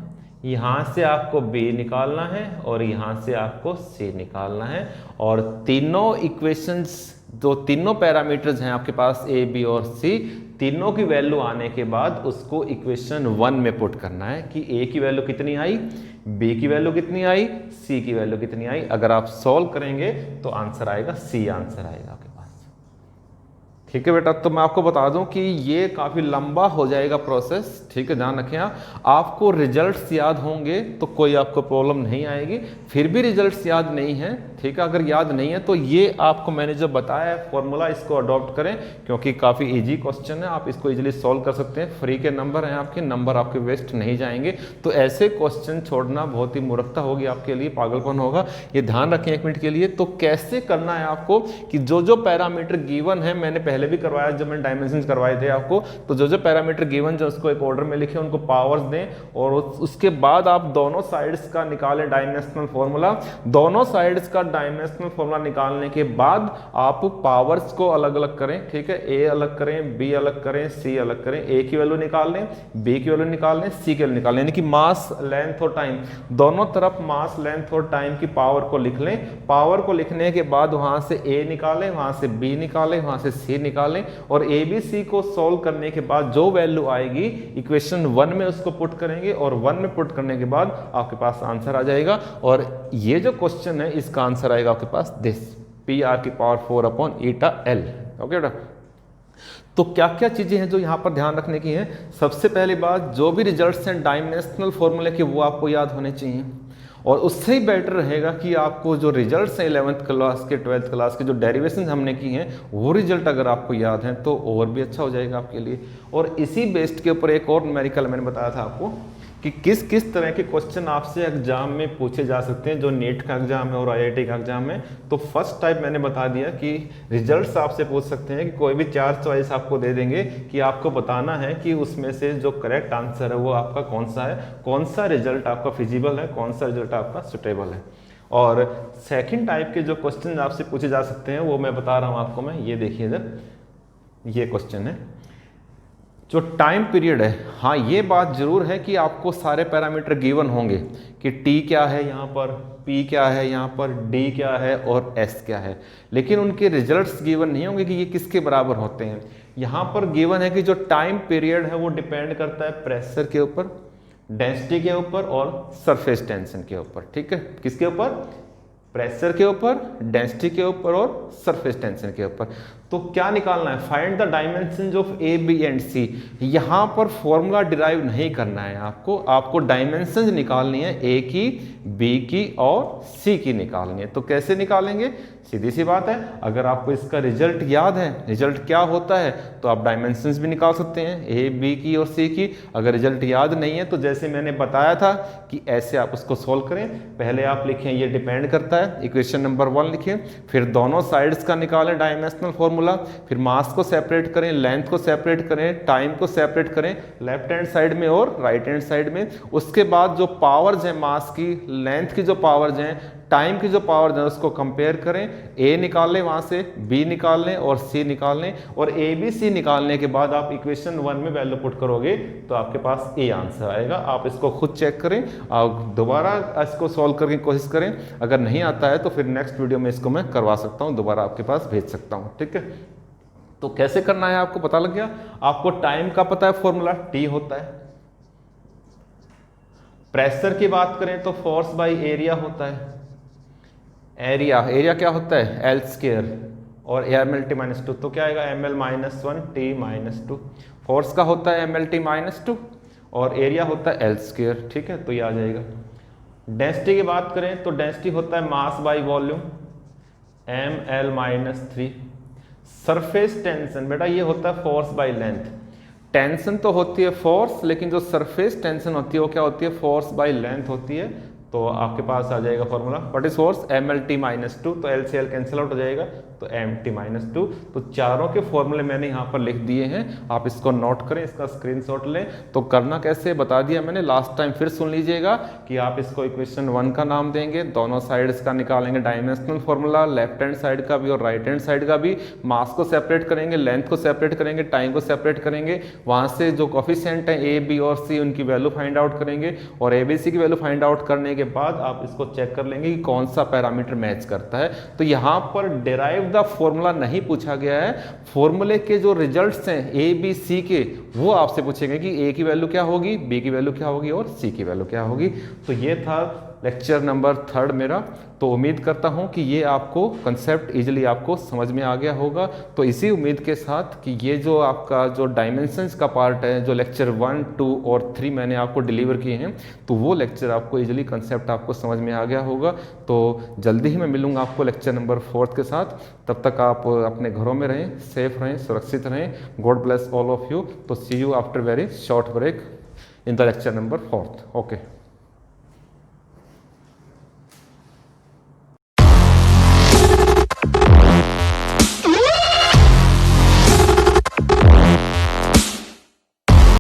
यहां से आपको B निकालना है और यहां से आपको C निकालना है। और तीनों इक्वेशंस, जो तीनों पैरामीटर्स हैं आपके पास A, B और C, तीनों की वैल्यू आने के बाद उसको इक्वेशन 1 में पुट करना है कि A की वैल्यू कितनी आई, B की वैल्यू कितनी आई, C की वैल्यू कितनी आई। अगर आप सॉल्व करेंगे तो आंसर आएगा C, आंसर आएगा आपके पास। ठीक है बेटा, तो मैं आपको बता दूं कि ये काफ़ी लंबा हो जाएगा प्रोसेस। ठीक है, ध्यान रखें आपको रिजल्ट्स याद होंगे तो कोई आपको प्रॉब्लम नहीं आएगी। फिर भी रिजल्ट्स याद नहीं है, ठीक है, अगर याद नहीं है तो ये आपको मैंने जो बताया है फॉर्मूला, इसको अडॉप्ट करें क्योंकि काफ़ी इजी क्वेश्चन है, आप इसको इजीली सॉल्व कर सकते हैं। फ्री के नंबर हैं आपके, नंबर आपके वेस्ट नहीं जाएंगे। तो ऐसे क्वेश्चन छोड़ना बहुत ही मूर्खता होगी आपके लिए, पागलपन होगा। ये ध्यान रखें 1 मिनट के लिए। तो कैसे करना है आपको कि जो जो पैरामीटर गिवन है, मैंने पहले भी करवाया जब मैंने डायमेंशंस करवाए थे आपको, तो जो जो पैरामीटर गिवन जो उसको एक ऑर्डर में लिखे, उनको पावर्स दें और उसके बाद आप दोनों साइड्स का निकालें डायमेंशनल फॉर्मूला। दोनों साइड्स का डायमेंशनल फॉर्मूला निकालने के बाद आप पावर्स को अलग अलग करें, ठीक है, ए अलग करें, बी अलग करें, सी अलग करें, ए की वैल्यू निकाल लें, बी की वैल्यू निकाल लें, सी की वैल्यू निकाल लें, यानी कि मास, लेंथ और टाइम दोनों तरफ मास, लेंथ और टाइम की पावर को लिख लें। पावर को लिखने के बाद वहां से ए निकालें, वहां से बी निकालें, वहां से सी निकालें और ए बी सी को सॉल्व करने के बाद जो वैल्यू आएगी इक्वेशन 1 में उसको पुट करेंगे और 1 में पुट करने के बाद आपके पास आंसर आ जाएगा। और ये जो क्वेश्चन है इसका आंसर आएगा आपके पास दिस पी आर की power 4 upon eta L. Okay बेटा, तो क्या क्या चीजें हैं जो यहां पर ध्यान रखने की हैं। सबसे पहली बात, जो भी रिजल्ट्स हैं डायमेंशनल फॉर्मूले के वो आपको याद होने चाहिए और उससे ही बेटर रहेगा कि आपको जो रिजल्ट्स हैं 11th क्लास के 12th क्लास के जो डेरिवेशन हमने की हैं वो रिजल्ट अगर आपको याद हैं तो और भी अच्छा हो जाएगा आपके लिए। और इसी बेस्ड के ऊपर एक और न्यूमेरिकल मैंने बताया था आपको कि किस किस तरह के क्वेश्चन आपसे एग्जाम में पूछे जा सकते हैं जो नीट का एग्जाम है और आईआईटी का एग्जाम है। तो फर्स्ट टाइप मैंने बता दिया कि रिजल्ट्स आपसे पूछ सकते हैं कि कोई भी 4 चॉइस आपको दे देंगे कि आपको बताना है कि उसमें से जो करेक्ट आंसर है वो आपका कौन सा है, कौन सा रिजल्ट आपका फिजिबल है, कौन सा रिजल्ट आपका सुटेबल है। और सेकेंड टाइप के जो क्वेश्चन आपसे पूछे जा सकते हैं वो मैं बता रहा हूँ आपको। मैं ये देखिए इधर, ये क्वेश्चन है जो टाइम पीरियड है। हाँ, ये बात जरूर है कि आपको सारे पैरामीटर गिवन होंगे कि टी क्या है यहाँ पर, पी क्या है यहाँ पर, डी क्या है और एस क्या है, लेकिन उनके रिजल्ट्स गिवन नहीं होंगे कि ये किसके बराबर होते हैं। यहाँ पर गिवन है कि जो टाइम पीरियड है वो डिपेंड करता है प्रेशर के ऊपर, डेंसिटी के ऊपर और सरफेस टेंशन के ऊपर। ठीक है, किसके ऊपर? प्रेशर के ऊपर, डेंसिटी के ऊपर और सरफेस टेंशन के ऊपर। तो क्या निकालना है? Find the dimensions of A B and C. यहां पर फॉर्मूला डिराइव नहीं करना है आपको डायमेंशंस निकालनी है, ए की, बी की और सी की निकालनी है। तो कैसे निकालेंगे? सीधी सी बात है, अगर आपको इसका रिजल्ट याद है, रिजल्ट क्या होता है, तो आप डायमेंशंस भी निकाल सकते हैं ए बी की और सी की। अगर रिजल्ट याद नहीं है तो जैसे मैंने बताया था कि ऐसे आप उसको सोल्व करें। पहले आप लिखें ये डिपेंड करता है, इक्वेशन नंबर 1 लिखें, फिर दोनों साइड्स का निकालें डायमेंशनल फॉर्मूला, फिर मास को सेपरेट करें, लेंथ को सेपरेट करें, टाइम को सेपरेट करें लेफ्ट हैंड साइड में और राइट हैंड साइड में। उसके बाद जो पावर्स हैं मास की, लेंथ की जो पावर्स हैं, टाइम की जो पावर है उसको कंपेयर करें, ए निकाल लें, वहां से बी निकाल लें और सी निकाल लें और ए बी सी निकालने के बाद आप इक्वेशन 1 में वैल्यू पुट करोगे तो आपके पास ए आंसर आएगा। आप इसको खुद चेक करें, आप दोबारा इसको सॉल्व करने की कोशिश करें। अगर नहीं आता है तो फिर नेक्स्ट वीडियो में इसको मैं करवा सकता हूं, दोबारा आपके पास भेज सकता हूं। ठीक है, तो कैसे करना है आपको पता लग गया। आपको टाइम का पता है, फॉर्मूला टी होता है। प्रेशर की बात करें तो फोर्स बाई एरिया होता है। एरिया क्या होता है? एल स्क्वायर और एम एल टी माइनस 2, तो क्या आएगा? M L minus 1 T minus 2। Force का होता है एम एल टी माइनस 2 और एरिया होता है एल स्क्वायर। ठीक है, तो ये आ जाएगा। डेंसिटी की बात करें तो डेंसिटी होता है mass by volume, M L minus 3। Surface tension बेटा ये होता है फोर्स बाई लेंथ। टेंशन तो होती है फोर्स, लेकिन जो सरफेस टेंशन होती है वो क्या होती है? फोर्स बाई लेंथ होती है। तो आपके पास आ जाएगा formula, what is force? M L T minus 2, तो एल से एल कैंसिल आउट हो जाएगा तो एम टी माइनस 2। तो चारों के फॉर्मूले मैंने यहाँ पर लिख दिए हैं, आप इसको नोट करें, इसका स्क्रीनशॉट लें। तो करना कैसे बता दिया मैंने, लास्ट टाइम फिर सुन लीजिएगा कि आप इसको इक्वेशन 1 का नाम देंगे, दोनों साइड्स का निकालेंगे dimensional formula, left hand side का भी और राइट हैंड साइड का भी। मास को सेपरेट करेंगे, लेंथ को सेपरेट करेंगे, टाइम को सेपरेट करेंगे, वहां से जो कोफिशिएंट है ए बी और सी उनकी वैल्यू फाइंड आउट करेंगे और ए बी सी की वैल्यू फाइंड आउट करने के बाद आप इसको चेक कर लेंगे कि कौन सा पैरामीटर मैच करता है। तो यहां पर डिराइव द फॉर्मूला नहीं पूछा गया है, फॉर्मूले के जो रिजल्ट्स हैं ए बी सी के वो आपसे पूछेंगे कि ए की वैल्यू क्या होगी, बी की वैल्यू क्या होगी और सी की वैल्यू क्या होगी। तो ये था लेक्चर नंबर 3 मेरा। तो उम्मीद करता हूं कि ये आपको कंसेप्ट इजीली आपको समझ में आ गया होगा। तो इसी उम्मीद के साथ कि ये जो आपका जो डायमेंशंस का पार्ट है, जो लेक्चर 1, 2 और 3 मैंने आपको डिलीवर किए हैं, तो वो लेक्चर आपको इजीली कंसेप्ट आपको समझ में आ गया होगा। तो जल्दी ही मैं मिलूंगा आपको लेक्चर नंबर 4 के साथ। तब तक आप अपने घरों में रहें, सेफ रहें, सुरक्षित रहें। God bless all of you. तो see you after very short break in the lecture number 4। Okay.